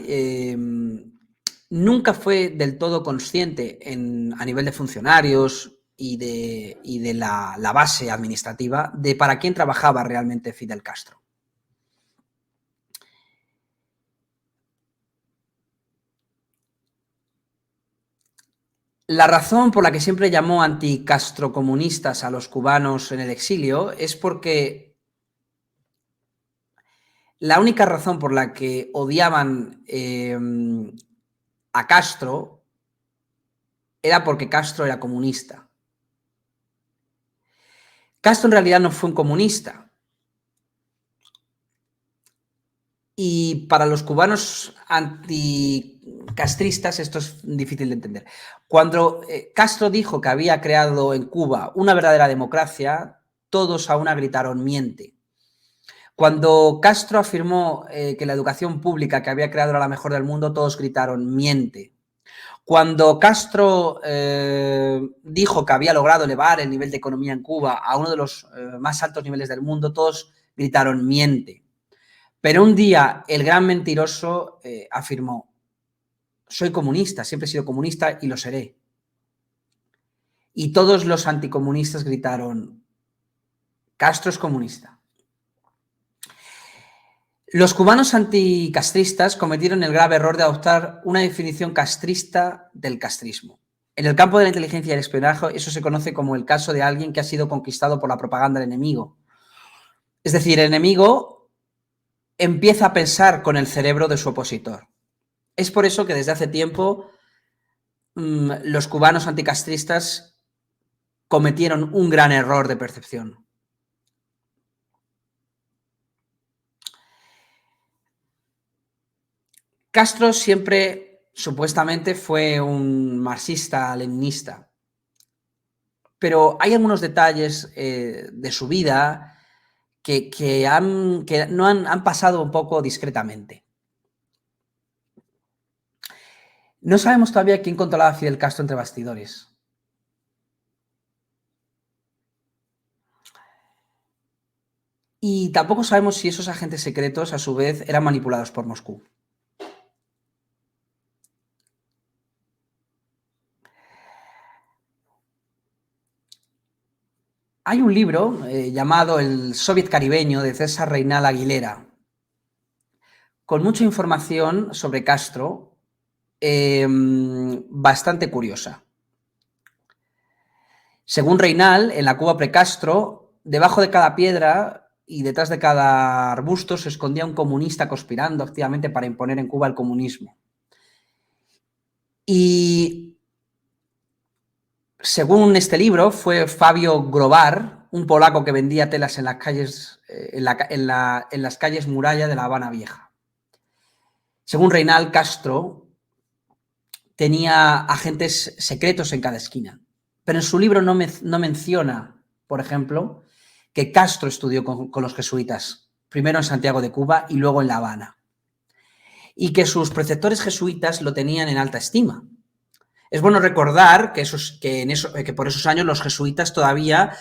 nunca fue del todo consciente a nivel de funcionarios y de la base administrativa de para quién trabajaba realmente Fidel Castro. La razón por la que siempre llamó anticastrocomunistas a los cubanos en el exilio es porque la única razón por la que odiaban a Castro era porque Castro era comunista. Castro en realidad no fue un comunista. Y para los cubanos anticastristas esto es difícil de entender. Cuando Castro dijo que había creado en Cuba una verdadera democracia, todos a una gritaron miente. Cuando Castro afirmó que la educación pública que había creado era la mejor del mundo, todos gritaron miente. Cuando Castro dijo que había logrado elevar el nivel de economía en Cuba a uno de los más altos niveles del mundo, todos gritaron miente. Pero un día el gran mentiroso afirmó: soy comunista, siempre he sido comunista y lo seré. Y todos los anticomunistas gritaron: Castro es comunista. Los cubanos anticastristas cometieron el grave error de adoptar una definición castrista del castrismo. En el campo de la inteligencia y el espionaje, eso se conoce como el caso de alguien que ha sido conquistado por la propaganda del enemigo. Es decir, el enemigo empieza a pensar con el cerebro de su opositor. Es por eso que desde hace tiempo los cubanos anticastristas cometieron un gran error de percepción. Castro siempre, supuestamente, fue un marxista-leninista, pero hay algunos detalles de su vida que no han pasado un poco discretamente. No sabemos todavía quién controlaba a Fidel Castro entre bastidores. Y tampoco sabemos si esos agentes secretos, a su vez, eran manipulados por Moscú. Hay un libro llamado El Soviet Caribeño, de César Reynal Aguilera, con mucha información sobre Castro, bastante curiosa. Según Reynal, en la Cuba pre-Castro, debajo de cada piedra y detrás de cada arbusto se escondía un comunista conspirando activamente para imponer en Cuba el comunismo. Y según este libro, fue Fabio Grobar, un polaco que vendía telas en las calles, en las calles Muralla de La Habana Vieja. Según Reynal, Castro tenía agentes secretos en cada esquina. Pero en su libro no menciona, por ejemplo, que Castro estudió con los jesuitas, primero en Santiago de Cuba y luego en La Habana, y que sus preceptores jesuitas lo tenían en alta estima. Es bueno recordar que por esos años los jesuitas todavía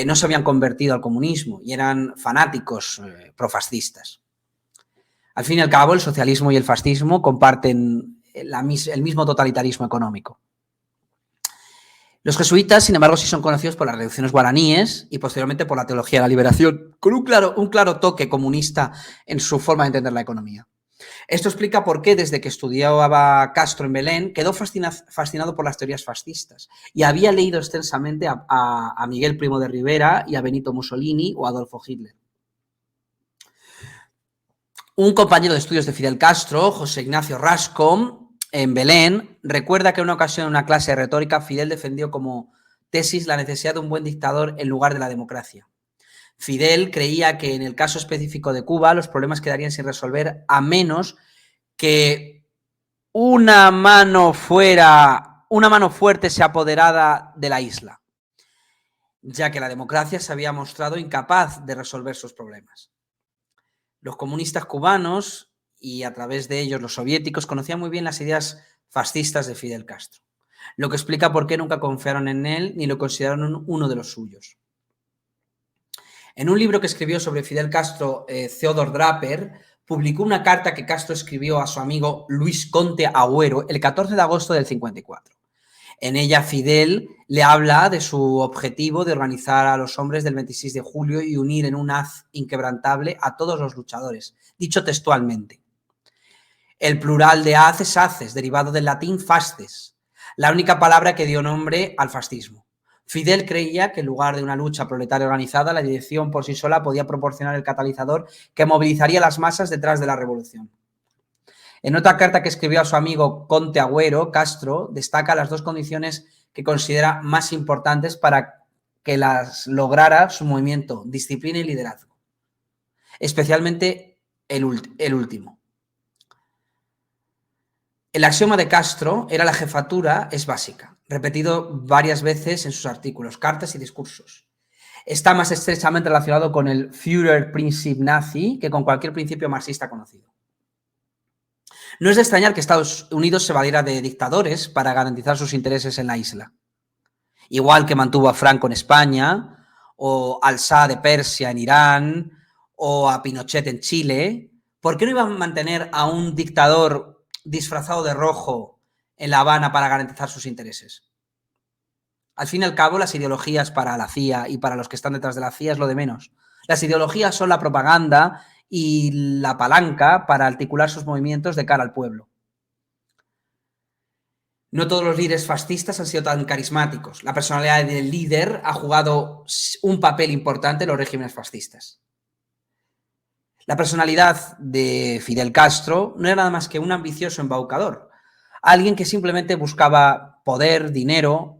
no se habían convertido al comunismo y eran fanáticos profascistas. Al fin y al cabo, el socialismo y el fascismo comparten el mismo totalitarismo económico. Los jesuitas, sin embargo, sí son conocidos por las reducciones guaraníes y posteriormente por la teología de la liberación, con un claro toque comunista en su forma de entender la economía. Esto explica por qué, desde que estudiaba Castro en Belén, quedó fascinado por las teorías fascistas y había leído extensamente a Miguel Primo de Rivera y a Benito Mussolini o a Adolfo Hitler. Un compañero de estudios de Fidel Castro, José Ignacio Rasco, en Belén, recuerda que en una ocasión en una clase de retórica Fidel defendió como tesis la necesidad de un buen dictador en lugar de la democracia. Fidel creía que en el caso específico de Cuba los problemas quedarían sin resolver a menos que una mano fuerte se apoderara de la isla, ya que la democracia se había mostrado incapaz de resolver sus problemas. Los comunistas cubanos y a través de ellos los soviéticos conocían muy bien las ideas fascistas de Fidel Castro, lo que explica por qué nunca confiaron en él ni lo consideraron uno de los suyos. En un libro que escribió sobre Fidel Castro, Theodor Draper publicó una carta que Castro escribió a su amigo Luis Conte Agüero el 14 de agosto del 54. En ella Fidel le habla de su objetivo de organizar a los hombres del 26 de julio y unir en un haz inquebrantable a todos los luchadores, dicho textualmente. El plural de haz es haces, derivado del latín fasces, la única palabra que dio nombre al fascismo. Fidel creía que en lugar de una lucha proletaria organizada, la dirección por sí sola podía proporcionar el catalizador que movilizaría las masas detrás de la revolución. En otra carta que escribió a su amigo Conte Agüero, Castro destaca las dos condiciones que considera más importantes para que las lograra su movimiento: disciplina y liderazgo. Especialmente el último. El axioma de Castro era: la jefatura es básica, repetido varias veces en sus artículos, cartas y discursos. Está más estrechamente relacionado con el Führerprinzip nazi que con cualquier principio marxista conocido. No es de extrañar que Estados Unidos se valiera de dictadores para garantizar sus intereses en la isla. Igual que mantuvo a Franco en España, o al Shah de Persia en Irán, o a Pinochet en Chile. ¿Por qué no iban a mantener a un dictador disfrazado de rojo en La Habana para garantizar sus intereses? Al fin y al cabo, las ideologías para la CIA y para los que están detrás de la CIA es lo de menos. Las ideologías son la propaganda y la palanca para articular sus movimientos de cara al pueblo. No todos los líderes fascistas han sido tan carismáticos. La personalidad del líder ha jugado un papel importante en los regímenes fascistas. La personalidad de Fidel Castro no era nada más que un ambicioso embaucador, alguien que simplemente buscaba poder, dinero,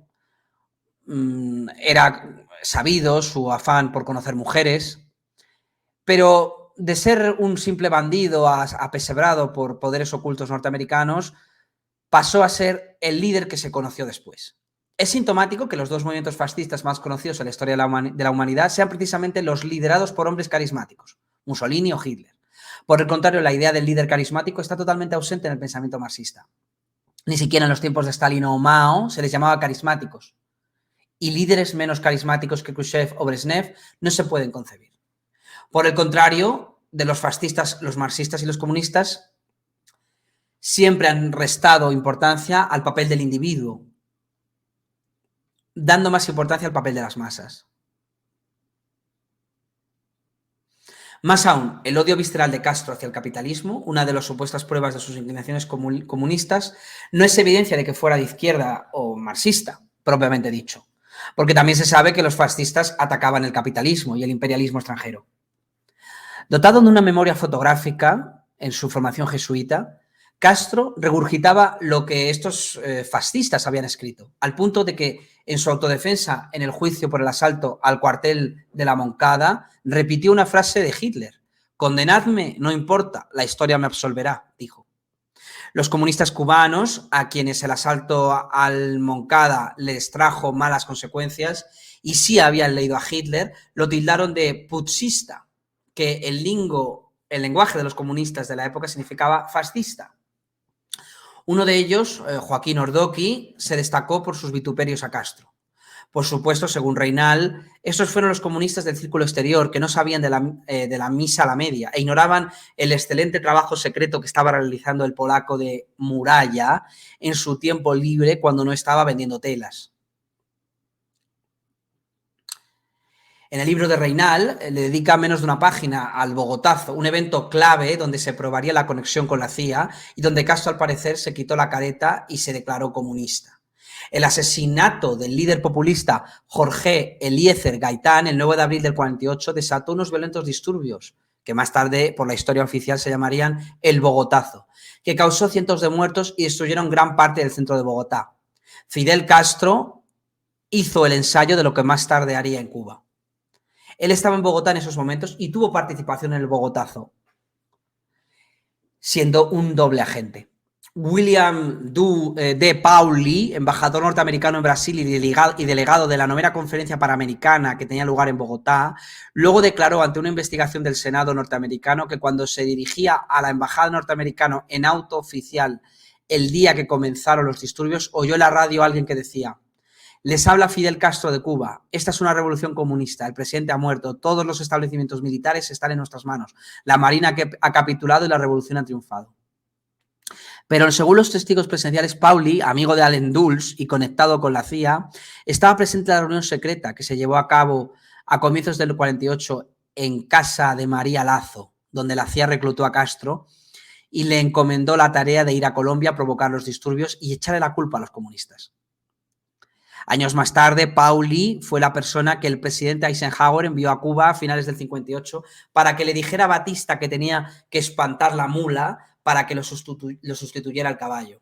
era sabido su afán por conocer mujeres, pero de ser un simple bandido apesebrado por poderes ocultos norteamericanos, pasó a ser el líder que se conoció después. Es sintomático que los dos movimientos fascistas más conocidos en la historia de la humanidad sean precisamente los liderados por hombres carismáticos, Mussolini o Hitler. Por el contrario, la idea del líder carismático está totalmente ausente en el pensamiento marxista. Ni siquiera en los tiempos de Stalin o Mao se les llamaba carismáticos. Y líderes menos carismáticos que Khrushchev o Brezhnev no se pueden concebir. Por el contrario, de los fascistas, los marxistas y los comunistas siempre han restado importancia al papel del individuo, dando más importancia al papel de las masas. Más aún, el odio visceral de Castro hacia el capitalismo, una de las supuestas pruebas de sus inclinaciones comunistas, no es evidencia de que fuera de izquierda o marxista, propiamente dicho, porque también se sabe que los fascistas atacaban el capitalismo y el imperialismo extranjero. Dotado de una memoria fotográfica en su formación jesuita, Castro regurgitaba lo que estos fascistas habían escrito, al punto de que en su autodefensa en el juicio por el asalto al cuartel de la Moncada repitió una frase de Hitler: condenadme, no importa, la historia me absolverá, dijo. Los comunistas cubanos, a quienes el asalto al Moncada les trajo malas consecuencias y sí habían leído a Hitler, lo tildaron de putschista, que el lenguaje de los comunistas de la época significaba fascista. Uno de ellos, Joaquín Ordoqui, se destacó por sus vituperios a Castro. Por supuesto, según Reynal, esos fueron los comunistas del círculo exterior que no sabían de la misa a la media e ignoraban el excelente trabajo secreto que estaba realizando el polaco de Muralla en su tiempo libre cuando no estaba vendiendo telas. En el libro de Reynal le dedica menos de una página al Bogotazo, un evento clave donde se probaría la conexión con la CIA y donde Castro al parecer se quitó la careta y se declaró comunista. El asesinato del líder populista Jorge Eliezer Gaitán el 9 de abril del 48 desató unos violentos disturbios que más tarde por la historia oficial se llamarían el Bogotazo, que causó cientos de muertos y destruyeron gran parte del centro de Bogotá. Fidel Castro hizo el ensayo de lo que más tarde haría en Cuba. Él estaba en Bogotá en esos momentos y tuvo participación en el Bogotazo, siendo un doble agente. William D. Pauli, embajador norteamericano en Brasil y delegado de la 9ª Conferencia Panamericana que tenía lugar en Bogotá, luego declaró ante una investigación del Senado norteamericano que cuando se dirigía a la embajada norteamericana en auto oficial el día que comenzaron los disturbios, oyó en la radio a alguien que decía: les habla Fidel Castro de Cuba. Esta es una revolución comunista. El presidente ha muerto. Todos los establecimientos militares están en nuestras manos. La Marina ha capitulado y la revolución ha triunfado. Pero según los testigos presenciales, Pauli, amigo de Allen Dulles y conectado con la CIA, estaba presente en la reunión secreta que se llevó a cabo a comienzos del 48 en casa de María Lazo, donde la CIA reclutó a Castro y le encomendó la tarea de ir a Colombia a provocar los disturbios y echarle la culpa a los comunistas. Años más tarde, Pauli fue la persona que el presidente Eisenhower envió a Cuba a finales del 58 para que le dijera a Batista que tenía que espantar la mula para que lo sustituyera el caballo.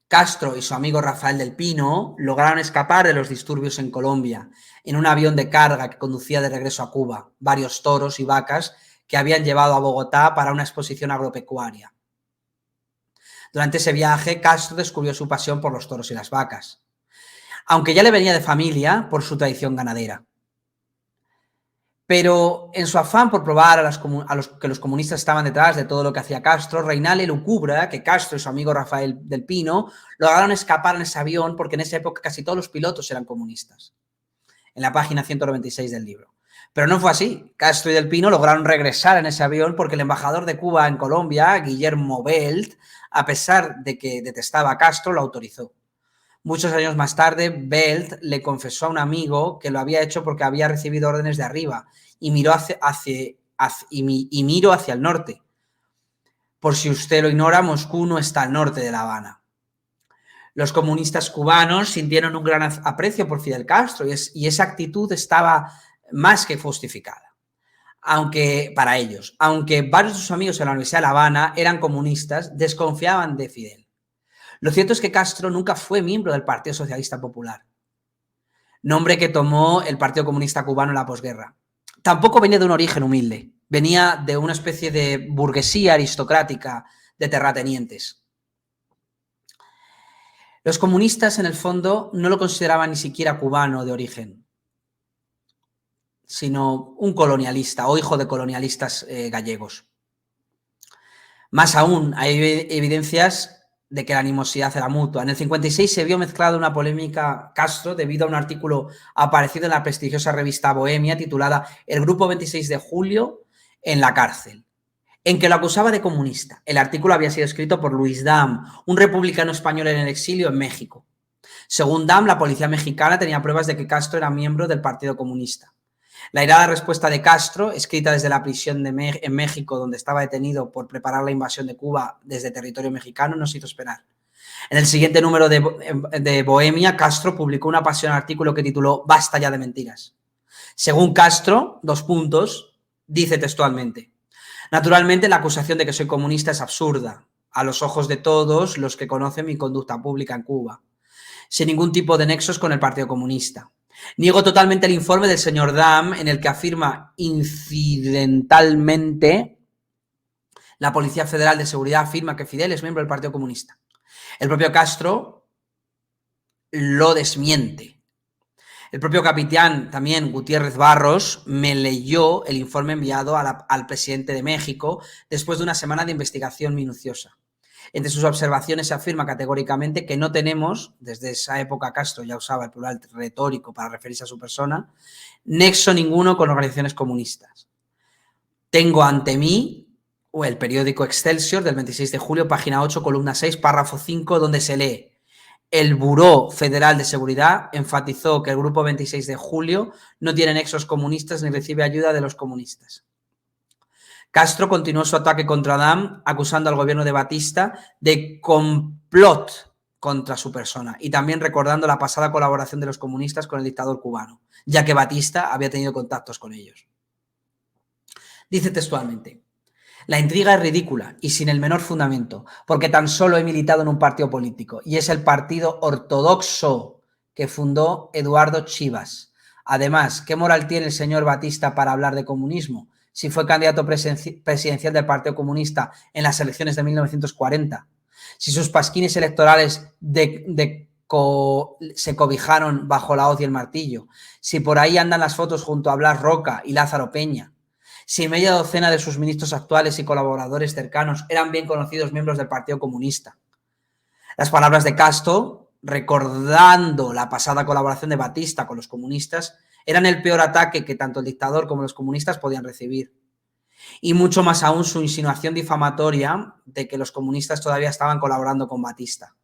Castro y su amigo Rafael del Pino lograron escapar de los disturbios en Colombia en un avión de carga que conducía de regreso a Cuba varios toros y vacas que habían llevado a Bogotá para una exposición agropecuaria. Durante ese viaje, Castro descubrió su pasión por los toros y las vacas, aunque ya le venía de familia por su tradición ganadera. Pero en su afán por probar que los comunistas estaban detrás de todo lo que hacía Castro, Reinale lucubra que Castro y su amigo Rafael del Pino lograron escapar en ese avión porque en esa época casi todos los pilotos eran comunistas, en la página 196 del libro. Pero no fue así. Castro y del Pino lograron regresar en ese avión porque el embajador de Cuba en Colombia, Guillermo Belt, a pesar de que detestaba a Castro, lo autorizó. Muchos años más tarde, Belt le confesó a un amigo que lo había hecho porque había recibido órdenes de arriba y miró hacia el norte. Por si usted lo ignora, Moscú no está al norte de La Habana. Los comunistas cubanos sintieron un gran aprecio por Fidel Castro y esa actitud estaba más que justificada. Para ellos, aunque varios de sus amigos en la Universidad de La Habana eran comunistas, desconfiaban de Fidel. Lo cierto es que Castro nunca fue miembro del Partido Socialista Popular, nombre que tomó el Partido Comunista Cubano en la posguerra. Tampoco venía de un origen humilde, venía de una especie de burguesía aristocrática de terratenientes. Los comunistas, en el fondo, no lo consideraban ni siquiera cubano de origen, sino un colonialista o hijo de colonialistas gallegos. Más aún, hay evidencias de que la animosidad era mutua. En el 56 se vio mezclada una polémica Castro debido a un artículo aparecido en la prestigiosa revista Bohemia titulada El Grupo 26 de Julio en la cárcel, en que lo acusaba de comunista. El artículo había sido escrito por Luis Dam, un republicano español en el exilio en México. Según Dam, la policía mexicana tenía pruebas de que Castro era miembro del Partido Comunista. La airada respuesta de Castro, escrita desde la prisión en México, donde estaba detenido por preparar la invasión de Cuba desde territorio mexicano, no se hizo esperar. En el siguiente número de Bohemia, Castro publicó un apasionante artículo que tituló Basta ya de mentiras. Según Castro, dice textualmente: naturalmente, la acusación de que soy comunista es absurda a los ojos de todos los que conocen mi conducta pública en Cuba, sin ningún tipo de nexos con el Partido Comunista. Niego totalmente el informe del señor Dam en el que afirma incidentalmente la Policía Federal de Seguridad afirma que Fidel es miembro del Partido Comunista. El propio Castro lo desmiente. El propio capitán, también Gutiérrez Barros, me leyó el informe enviado al presidente de México después de una semana de investigación minuciosa. Entre sus observaciones se afirma categóricamente que no tenemos, desde esa época Castro ya usaba el plural retórico para referirse a su persona, nexo ninguno con organizaciones comunistas. Tengo ante mí el periódico Excelsior del 26 de julio, página 8, columna 6, párrafo 5, donde se lee: el Buró Federal de Seguridad enfatizó que el Grupo 26 de Julio no tiene nexos comunistas ni recibe ayuda de los comunistas. Castro continuó su ataque contra Dam, acusando al gobierno de Batista de complot contra su persona y también recordando la pasada colaboración de los comunistas con el dictador cubano, ya que Batista había tenido contactos con ellos. Dice textualmente: la intriga es ridícula y sin el menor fundamento, porque tan solo he militado en un partido político y es el Partido Ortodoxo que fundó Eduardo Chivas. Además, ¿qué moral tiene el señor Batista para hablar de comunismo si fue candidato presidencial del Partido Comunista en las elecciones de 1940? Si sus pasquines electorales se cobijaron bajo la hoz y el martillo, si por ahí andan las fotos junto a Blas Roca y Lázaro Peña, si media docena de sus ministros actuales y colaboradores cercanos eran bien conocidos miembros del Partido Comunista. Las palabras de Castro, recordando la pasada colaboración de Batista con los comunistas, eran el peor ataque que tanto el dictador como los comunistas podían recibir. Y mucho más aún su insinuación difamatoria de que los comunistas todavía estaban colaborando con Batista.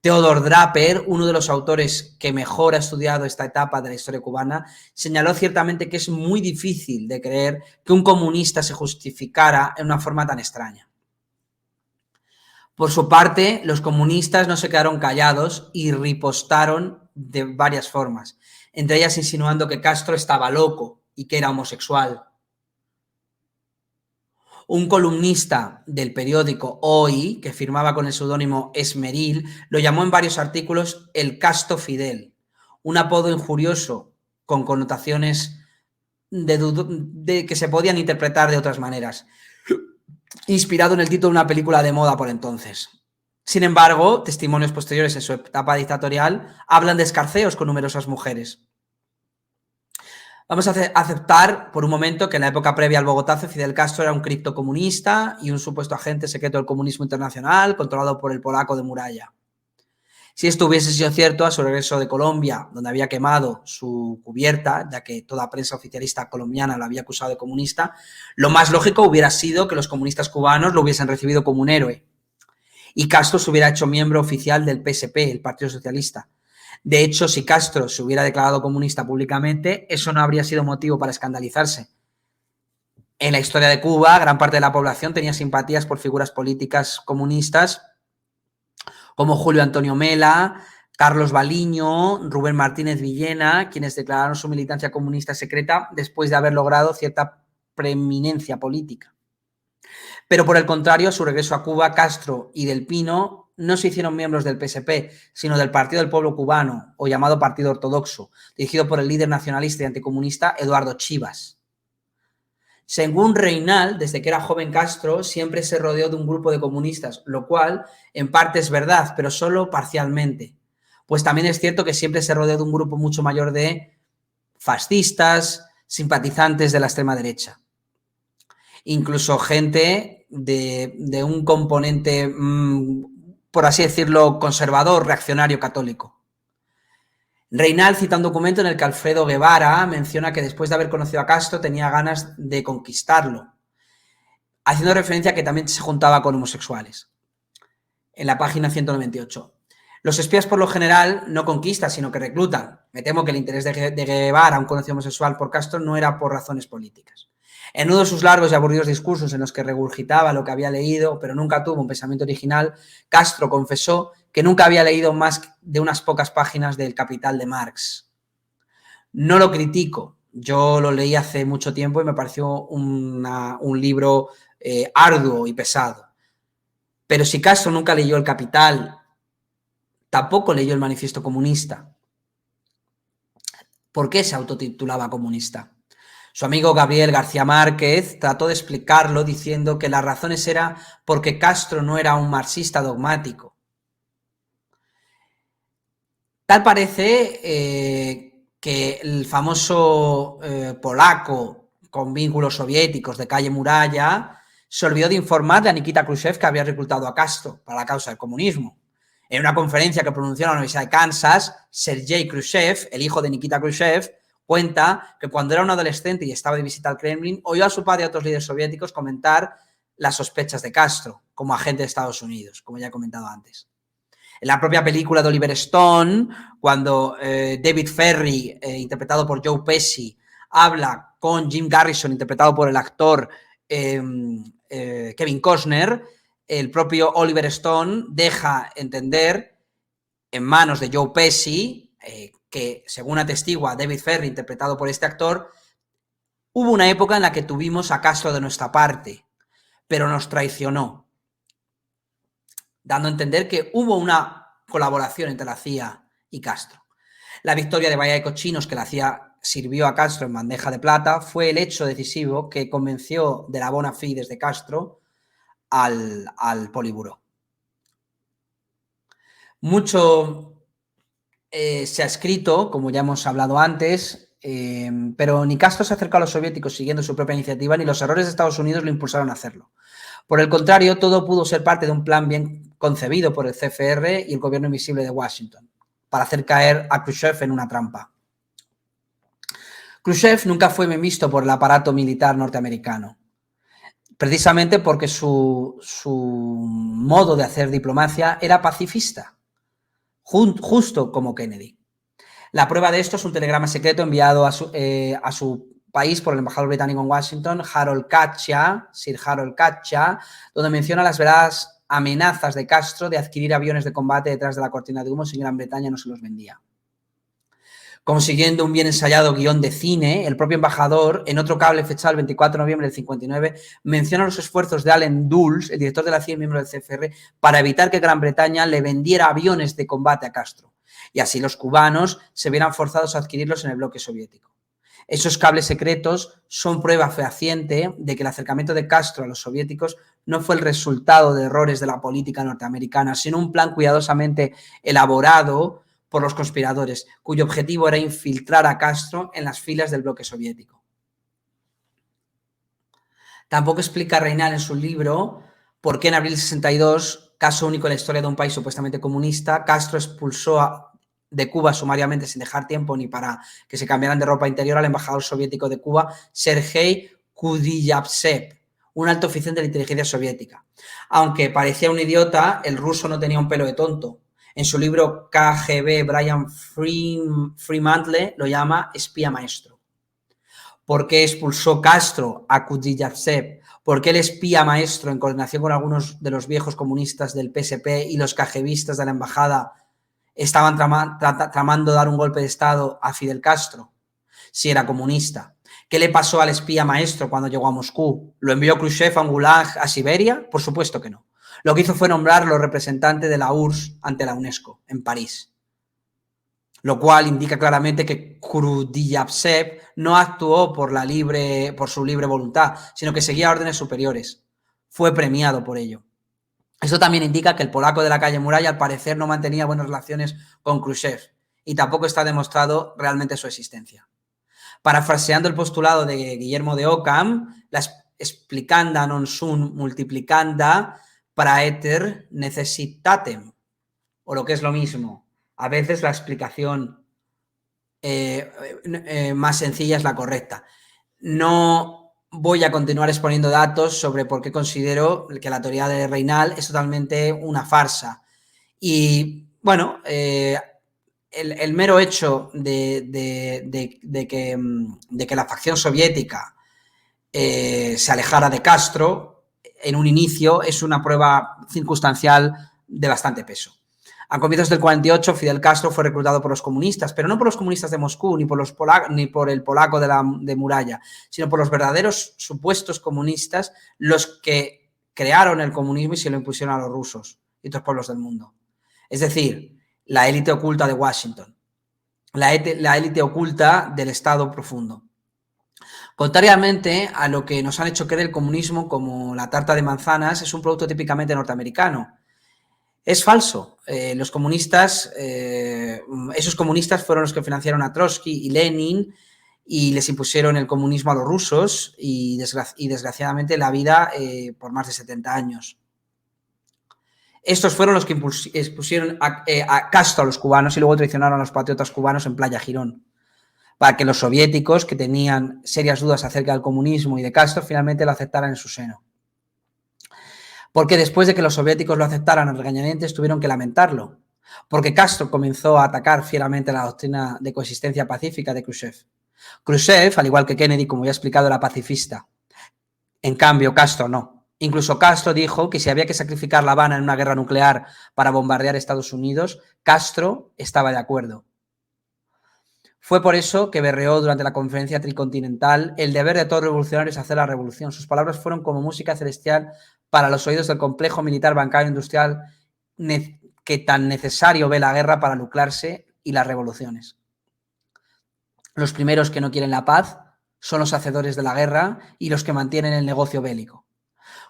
Theodor Draper, uno de los autores que mejor ha estudiado esta etapa de la historia cubana, señaló ciertamente que es muy difícil de creer que un comunista se justificara en una forma tan extraña. Por su parte, los comunistas no se quedaron callados y ripostaron de varias formas, entre ellas insinuando que Castro estaba loco y que era homosexual. Un columnista del periódico Hoy, que firmaba con el seudónimo Esmeril, lo llamó en varios artículos el Casto Fidel, un apodo injurioso con connotaciones que se podían interpretar de otras maneras, inspirado en el título de una película de moda por entonces. Sin embargo, testimonios posteriores en su etapa dictatorial hablan de escarceos con numerosas mujeres. Vamos a aceptar por un momento que en la época previa al Bogotazo, Fidel Castro era un criptocomunista y un supuesto agente secreto del comunismo internacional controlado por el polaco de Muralla. Si esto hubiese sido cierto, a su regreso de Colombia, donde había quemado su cubierta, ya que toda prensa oficialista colombiana lo había acusado de comunista, lo más lógico hubiera sido que los comunistas cubanos lo hubiesen recibido como un héroe. Y Castro se hubiera hecho miembro oficial del PSP, el Partido Socialista. De hecho, si Castro se hubiera declarado comunista públicamente, eso no habría sido motivo para escandalizarse. En la historia de Cuba, gran parte de la población tenía simpatías por figuras políticas comunistas como Julio Antonio Mela, Carlos Baliño, Rubén Martínez Villena, quienes declararon su militancia comunista secreta después de haber logrado cierta preeminencia política. Pero por el contrario, a su regreso a Cuba, Castro y Del Pino no se hicieron miembros del PSP, sino del Partido del Pueblo Cubano, o llamado Partido Ortodoxo, dirigido por el líder nacionalista y anticomunista Eduardo Chivas. Según Reynal, desde que era joven Castro, siempre se rodeó de un grupo de comunistas, lo cual en parte es verdad, pero solo parcialmente. Pues también es cierto que siempre se rodeó de un grupo mucho mayor de fascistas, simpatizantes de la extrema derecha. Incluso gente de un componente, por así decirlo, conservador, reaccionario católico. Reynal cita un documento en el que Alfredo Guevara menciona que después de haber conocido a Castro tenía ganas de conquistarlo, haciendo referencia a que también se juntaba con homosexuales. En la página 198. Los espías por lo general no conquistan, sino que reclutan. Me temo que el interés de Guevara, un conocido homosexual, por Castro no era por razones políticas. En uno de sus largos y aburridos discursos en los que regurgitaba lo que había leído, pero nunca tuvo un pensamiento original, Castro confesó que nunca había leído más de unas pocas páginas del Capital de Marx. No lo critico, yo lo leí hace mucho tiempo y me pareció un libro arduo y pesado. Pero si Castro nunca leyó el Capital, tampoco leyó el Manifiesto Comunista. ¿Por qué se autotitulaba comunista? Su amigo Gabriel García Márquez trató de explicarlo diciendo que las razones eran porque Castro no era un marxista dogmático. Tal parece que el famoso polaco con vínculos soviéticos de calle Muralla se olvidó de informarle a Nikita Khrushchev que había reclutado a Castro para la causa del comunismo. En una conferencia que pronunció en la Universidad de Kansas, Sergei Khrushchev, el hijo de Nikita Khrushchev, cuenta que cuando era un adolescente y estaba de visita al Kremlin, oyó a su padre y a otros líderes soviéticos comentar las sospechas de Castro como agente de Estados Unidos, como ya he comentado antes. En la propia película de Oliver Stone, cuando David Ferry, interpretado por Joe Pesci, habla con Jim Garrison, interpretado por el actor Kevin Costner, el propio Oliver Stone deja entender en manos de Joe Pesci que, según atestigua David Ferry, interpretado por este actor, hubo una época en la que tuvimos a Castro de nuestra parte, pero nos traicionó, dando a entender que hubo una colaboración entre la CIA y Castro. La victoria de Bahía de Cochinos que la CIA sirvió a Castro en bandeja de plata fue el hecho decisivo que convenció de la bona fides de Castro al Politburó. Mucho se ha escrito, como ya hemos hablado antes, pero ni Castro se acercó a los soviéticos siguiendo su propia iniciativa, ni los errores de Estados Unidos lo impulsaron a hacerlo. Por el contrario, todo pudo ser parte de un plan bien concebido por el CFR y el gobierno invisible de Washington, para hacer caer a Khrushchev en una trampa. Khrushchev nunca fue bien visto por el aparato militar norteamericano, precisamente porque su modo de hacer diplomacia era pacifista, justo como Kennedy. La prueba de esto es un telegrama secreto enviado a su país por el embajador británico en Washington, Sir Harold Katcha, donde menciona las veradas amenazas de Castro de adquirir aviones de combate detrás de la cortina de humo si Gran Bretaña no se los vendía. consiguiendo un bien ensayado guión de cine. El propio embajador, en otro cable fechado el 24 de noviembre del 59, menciona los esfuerzos de Allen Dulles, el director de la CIA y miembro del CFR, para evitar que Gran Bretaña le vendiera aviones de combate a Castro, y así los cubanos se vieran forzados a adquirirlos en el bloque soviético. Esos cables secretos son prueba fehaciente de que el acercamiento de Castro a los soviéticos no fue el resultado de errores de la política norteamericana, sino un plan cuidadosamente elaborado por los conspiradores, cuyo objetivo era infiltrar a Castro en las filas del bloque soviético. Tampoco explica Reynal en su libro por qué en abril de 62, caso único en la historia de un país supuestamente comunista, Castro expulsó de Cuba sumariamente, sin dejar tiempo ni para que se cambiaran de ropa interior, al embajador soviético de Cuba, Sergei Kudryavtsev, un alto oficial de la inteligencia soviética. Aunque parecía un idiota, el ruso no tenía un pelo de tonto. En su libro KGB, Brian Fremantle lo llama espía maestro. ¿Por qué expulsó Castro a Kudryavtsev? ¿Por qué el espía maestro, en coordinación con algunos de los viejos comunistas del PSP y los KGBistas de la embajada, estaban tramando dar un golpe de Estado a Fidel Castro, si era comunista? ¿Qué le pasó al espía maestro cuando llegó a Moscú? ¿Lo envió Khrushchev a un gulag a Siberia? Por supuesto que no. Lo que hizo fue nombrarlo representante de la URSS ante la UNESCO, en París. Lo cual indica claramente que Kudryavtsev no actuó por su libre voluntad, sino que seguía órdenes superiores. Fue premiado por ello. Esto también indica que el polaco de la calle Muralla al parecer no mantenía buenas relaciones con Khrushchev y tampoco está demostrado realmente su existencia. Parafraseando el postulado de Guillermo de Ockham, la explicanda non sum multiplicanda praeter necessitatem, o lo que es lo mismo, a veces la explicación más sencilla es la correcta. No voy a continuar exponiendo datos sobre por qué considero que la teoría de Reynal es totalmente una farsa. Y bueno, el mero hecho de que la facción soviética se alejara de Castro en un inicio es una prueba circunstancial de bastante peso. A comienzos del 48, Fidel Castro fue reclutado por los comunistas, pero no por los comunistas de Moscú, ni por el polaco de Muralla, sino por los verdaderos supuestos comunistas, los que crearon el comunismo y se lo impusieron a los rusos y otros pueblos del mundo. Es decir, la élite oculta de Washington, la élite oculta del Estado profundo. Contrariamente a lo que nos han hecho creer, el comunismo, como la tarta de manzanas, es un producto típicamente norteamericano. Es falso. Los comunistas, esos comunistas fueron los que financiaron a Trotsky y Lenin y les impusieron el comunismo a los rusos y desgraciadamente la vida por más de 70 años. Estos fueron los que expusieron a Castro a los cubanos y luego traicionaron a los patriotas cubanos en Playa Girón, para que los soviéticos, que tenían serias dudas acerca del comunismo y de Castro, finalmente lo aceptaran en su seno. Porque después de que los soviéticos lo aceptaran a regañadientes, tuvieron que lamentarlo, porque Castro comenzó a atacar fieramente la doctrina de coexistencia pacífica de Khrushchev. Khrushchev, al igual que Kennedy, como ya he explicado, era pacifista. En cambio, Castro no. Incluso Castro dijo que si había que sacrificar La Habana en una guerra nuclear para bombardear Estados Unidos, Castro estaba de acuerdo. Fue por eso que berreó durante la conferencia tricontinental: el deber de todo revolucionario es hacer la revolución. Sus palabras fueron como música celestial para los oídos del complejo militar, bancario, industrial, que tan necesario ve la guerra para lucrarse y las revoluciones. Los primeros que no quieren la paz son los hacedores de la guerra y los que mantienen el negocio bélico.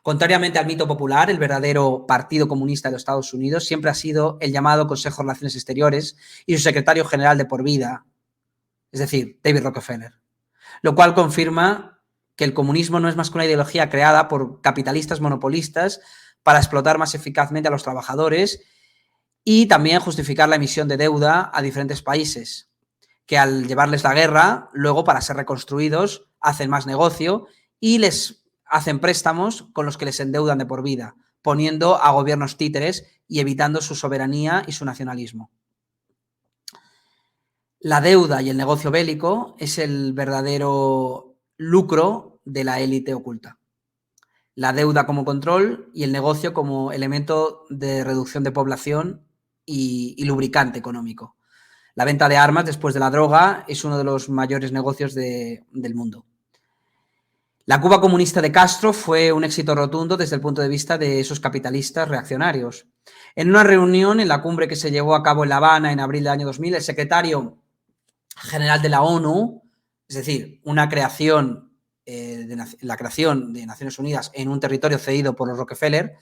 Contrariamente al mito popular, el verdadero Partido Comunista de los Estados Unidos siempre ha sido el llamado Consejo de Relaciones Exteriores y su secretario general de por vida, es decir, David Rockefeller, lo cual confirma que el comunismo no es más que una ideología creada por capitalistas monopolistas para explotar más eficazmente a los trabajadores y también justificar la emisión de deuda a diferentes países, que al llevarles la guerra, luego para ser reconstruidos, hacen más negocio y les hacen préstamos con los que les endeudan de por vida, poniendo a gobiernos títeres y evitando su soberanía y su nacionalismo. La deuda y el negocio bélico es el verdadero lucro de la élite oculta. La deuda como control y el negocio como elemento de reducción de población y lubricante económico. La venta de armas después de la droga es uno de los mayores negocios del mundo. La Cuba comunista de Castro fue un éxito rotundo desde el punto de vista de esos capitalistas reaccionarios. En una reunión en la cumbre que se llevó a cabo en La Habana en abril del año 2000, el secretario general de la ONU, es decir, la creación de Naciones Unidas en un territorio cedido por los Rockefeller,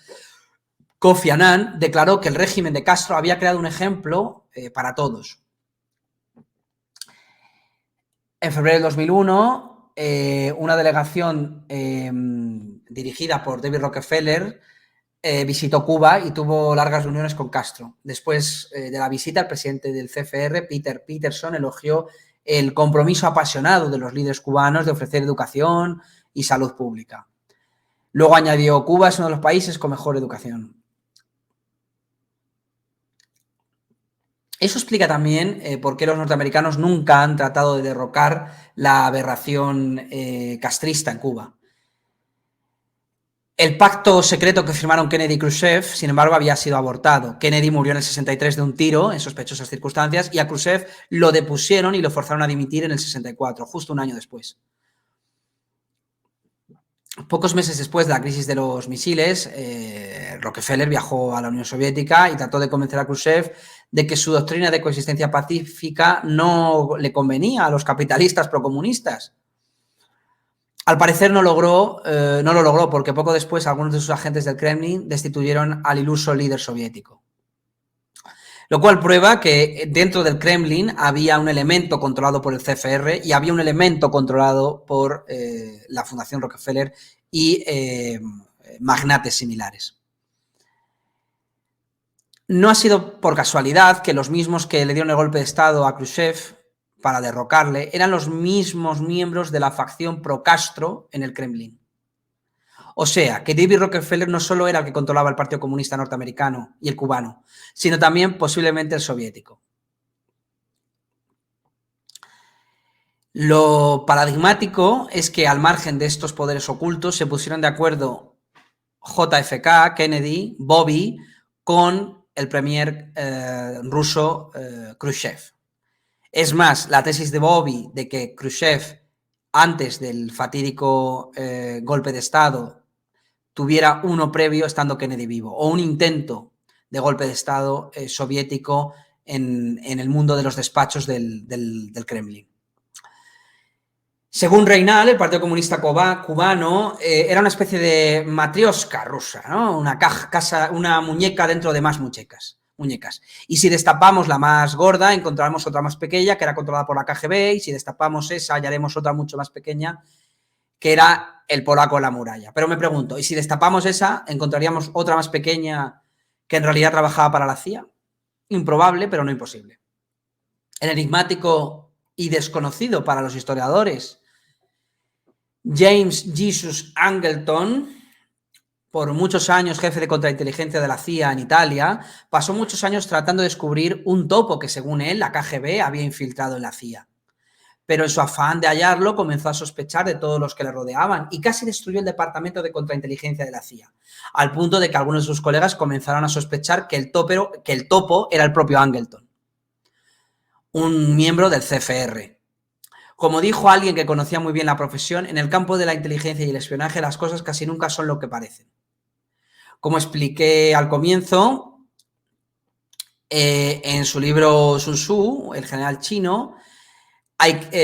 Kofi Annan declaró que el régimen de Castro había creado un ejemplo para todos. En febrero de 2001, una delegación dirigida por David Rockefeller visitó Cuba y tuvo largas reuniones con Castro. Después de la visita, el presidente del CFR, Peter Peterson, elogió el compromiso apasionado de los líderes cubanos de ofrecer educación y salud pública. Luego añadió, Cuba es uno de los países con mejor educación. Eso explica también por qué los norteamericanos nunca han tratado de derrocar la aberración castrista en Cuba. El pacto secreto que firmaron Kennedy y Khrushchev, sin embargo, había sido abortado. Kennedy murió en el 63 de un tiro en sospechosas circunstancias y a Khrushchev lo depusieron y lo forzaron a dimitir en el 64, justo un año después. Pocos meses después de la crisis de los misiles, Rockefeller viajó a la Unión Soviética y trató de convencer a Khrushchev de que su doctrina de coexistencia pacífica no le convenía a los capitalistas procomunistas. Al parecer no lo logró porque poco después algunos de sus agentes del Kremlin destituyeron al iluso líder soviético. Lo cual prueba que dentro del Kremlin había un elemento controlado por el CFR y había un elemento controlado por la Fundación Rockefeller y magnates similares. No ha sido por casualidad que los mismos que le dieron el golpe de Estado a Khrushchev para derrocarle eran los mismos miembros de la facción pro-Castro en el Kremlin. O sea, que David Rockefeller no solo era el que controlaba el Partido Comunista norteamericano y el cubano, sino también posiblemente el soviético. Lo paradigmático es que al margen de estos poderes ocultos se pusieron de acuerdo JFK, Kennedy, Bobby, con el premier ruso Khrushchev. Es más, la tesis de Bobby de que Khrushchev, antes del fatídico golpe de Estado, tuviera uno previo estando Kennedy vivo, o un intento de golpe de Estado soviético en el mundo de los despachos del Kremlin. Según Reinal, el Partido Comunista cubano era una especie de matrioshka rusa, ¿no? Una muñeca dentro de más muñecas. Y si destapamos la más gorda, encontraremos otra más pequeña que era controlada por la KGB, y si destapamos esa, hallaremos otra mucho más pequeña que era el polaco de la muralla. Pero me pregunto, ¿y si destapamos esa, encontraríamos otra más pequeña que en realidad trabajaba para la CIA? Improbable, pero no imposible. Enigmático y desconocido para los historiadores, James Jesus Angleton, por muchos años jefe de contrainteligencia de la CIA en Italia, pasó muchos años tratando de descubrir un topo que, según él, la KGB había infiltrado en la CIA. Pero en su afán de hallarlo comenzó a sospechar de todos los que le rodeaban y casi destruyó el departamento de contrainteligencia de la CIA, al punto de que algunos de sus colegas comenzaron a sospechar que el topo era el propio Angleton, un miembro del CFR. Como dijo alguien que conocía muy bien la profesión, en el campo de la inteligencia y el espionaje las cosas casi nunca son lo que parecen. Como expliqué al comienzo, en su libro Sun Tzu, el general chino,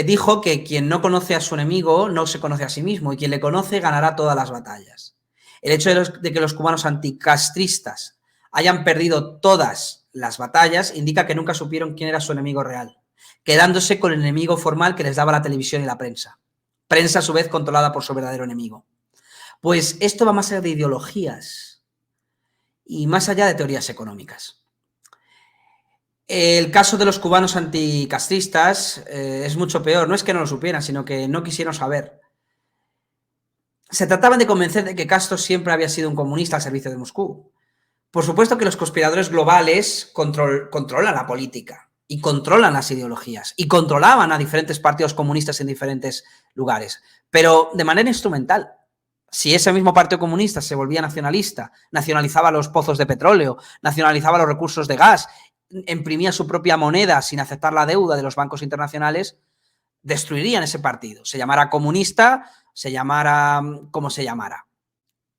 dijo que quien no conoce a su enemigo no se conoce a sí mismo, y quien le conoce ganará todas las batallas. El hecho de que los cubanos anticastristas hayan perdido todas las batallas indica que nunca supieron quién era su enemigo real, quedándose con el enemigo formal que les daba la televisión y la prensa. Prensa, a su vez, controlada por su verdadero enemigo. Pues esto va más allá de ideologías y más allá de teorías económicas. El caso de los cubanos anticastristas es mucho peor. No es que no lo supieran, sino que no quisieron saber. Se trataban de convencer de que Castro siempre había sido un comunista al servicio de Moscú. Por supuesto que los conspiradores globales controlan la política y controlan las ideologías y controlaban a diferentes partidos comunistas en diferentes lugares, pero de manera instrumental. Si ese mismo partido comunista se volvía nacionalista, nacionalizaba los pozos de petróleo, nacionalizaba los recursos de gas imprimía su propia moneda sin aceptar la deuda de los bancos internacionales, destruirían ese partido. Se llamara comunista, se llamara como se llamara,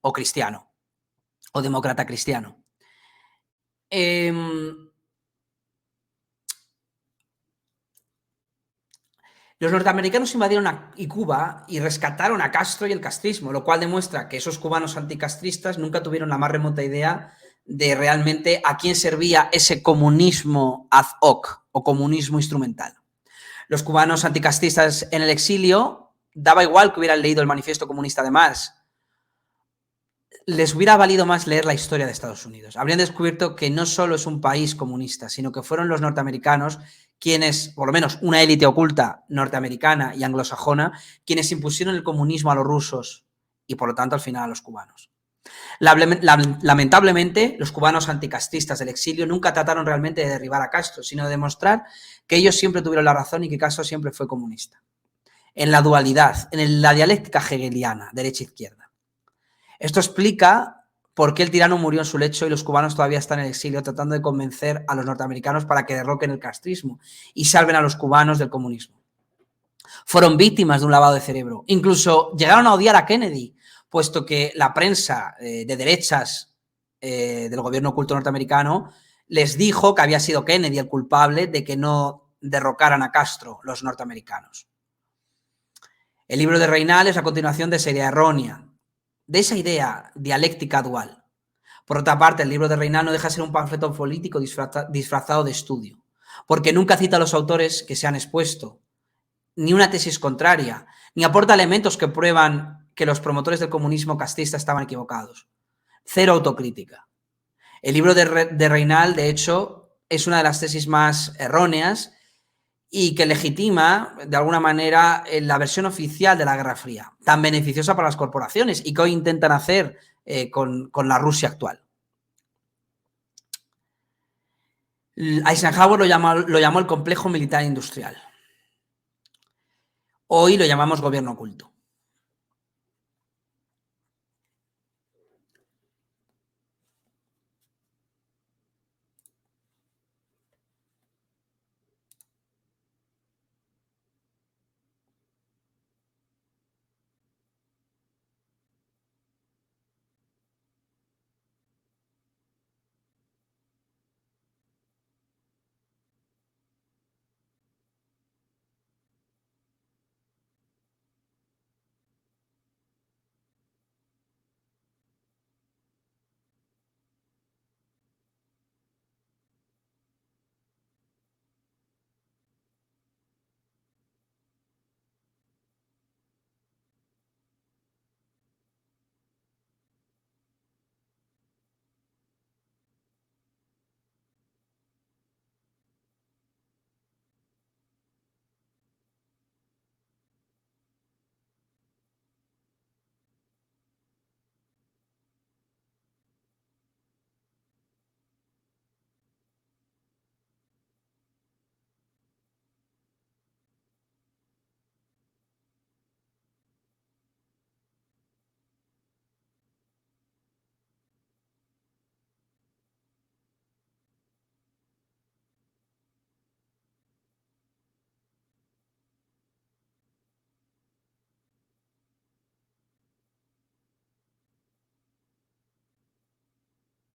o cristiano, o demócrata cristiano. Los norteamericanos invadieron Cuba y rescataron a Castro y el castrismo, lo cual demuestra que esos cubanos anticastristas nunca tuvieron la más remota idea de realmente a quién servía ese comunismo ad hoc o comunismo instrumental. Los cubanos anticastristas en el exilio, daba igual que hubieran leído el Manifiesto Comunista de Marx, les hubiera valido más leer la historia de Estados Unidos. Habrían descubierto que no solo es un país comunista, sino que fueron los norteamericanos quienes, por lo menos una élite oculta norteamericana y anglosajona, quienes impusieron el comunismo a los rusos y, por lo tanto, al final a los cubanos. Lamentablemente, los cubanos anticastristas del exilio nunca trataron realmente de derribar a Castro, sino de demostrar que ellos siempre tuvieron la razón y que Castro siempre fue comunista. En la dualidad, en la dialéctica hegeliana, derecha-izquierda. Esto explica por qué el tirano murió en su lecho y los cubanos todavía están en el exilio tratando de convencer a los norteamericanos para que derroquen el castrismo y salven a los cubanos del comunismo. Fueron víctimas de un lavado de cerebro. Incluso llegaron a odiar a Kennedy, puesto que la prensa de derechas del gobierno oculto norteamericano les dijo que había sido Kennedy el culpable de que no derrocaran a Castro los norteamericanos. El libro de Reynal es la continuación de esa idea errónea, de esa idea dialéctica dual. Por otra parte, el libro de Reynal no deja de ser un panfleto político disfrazado de estudio, porque nunca cita a los autores que se han expuesto, ni una tesis contraria, ni aporta elementos que prueban que los promotores del comunismo castrista estaban equivocados. Cero autocrítica. El libro de Reynal, de hecho, es una de las tesis más erróneas y que legitima, de alguna manera, la versión oficial de la Guerra Fría, tan beneficiosa para las corporaciones y que hoy intentan hacer con la Rusia actual. Eisenhower lo llamó el complejo militar industrial. Hoy lo llamamos gobierno oculto.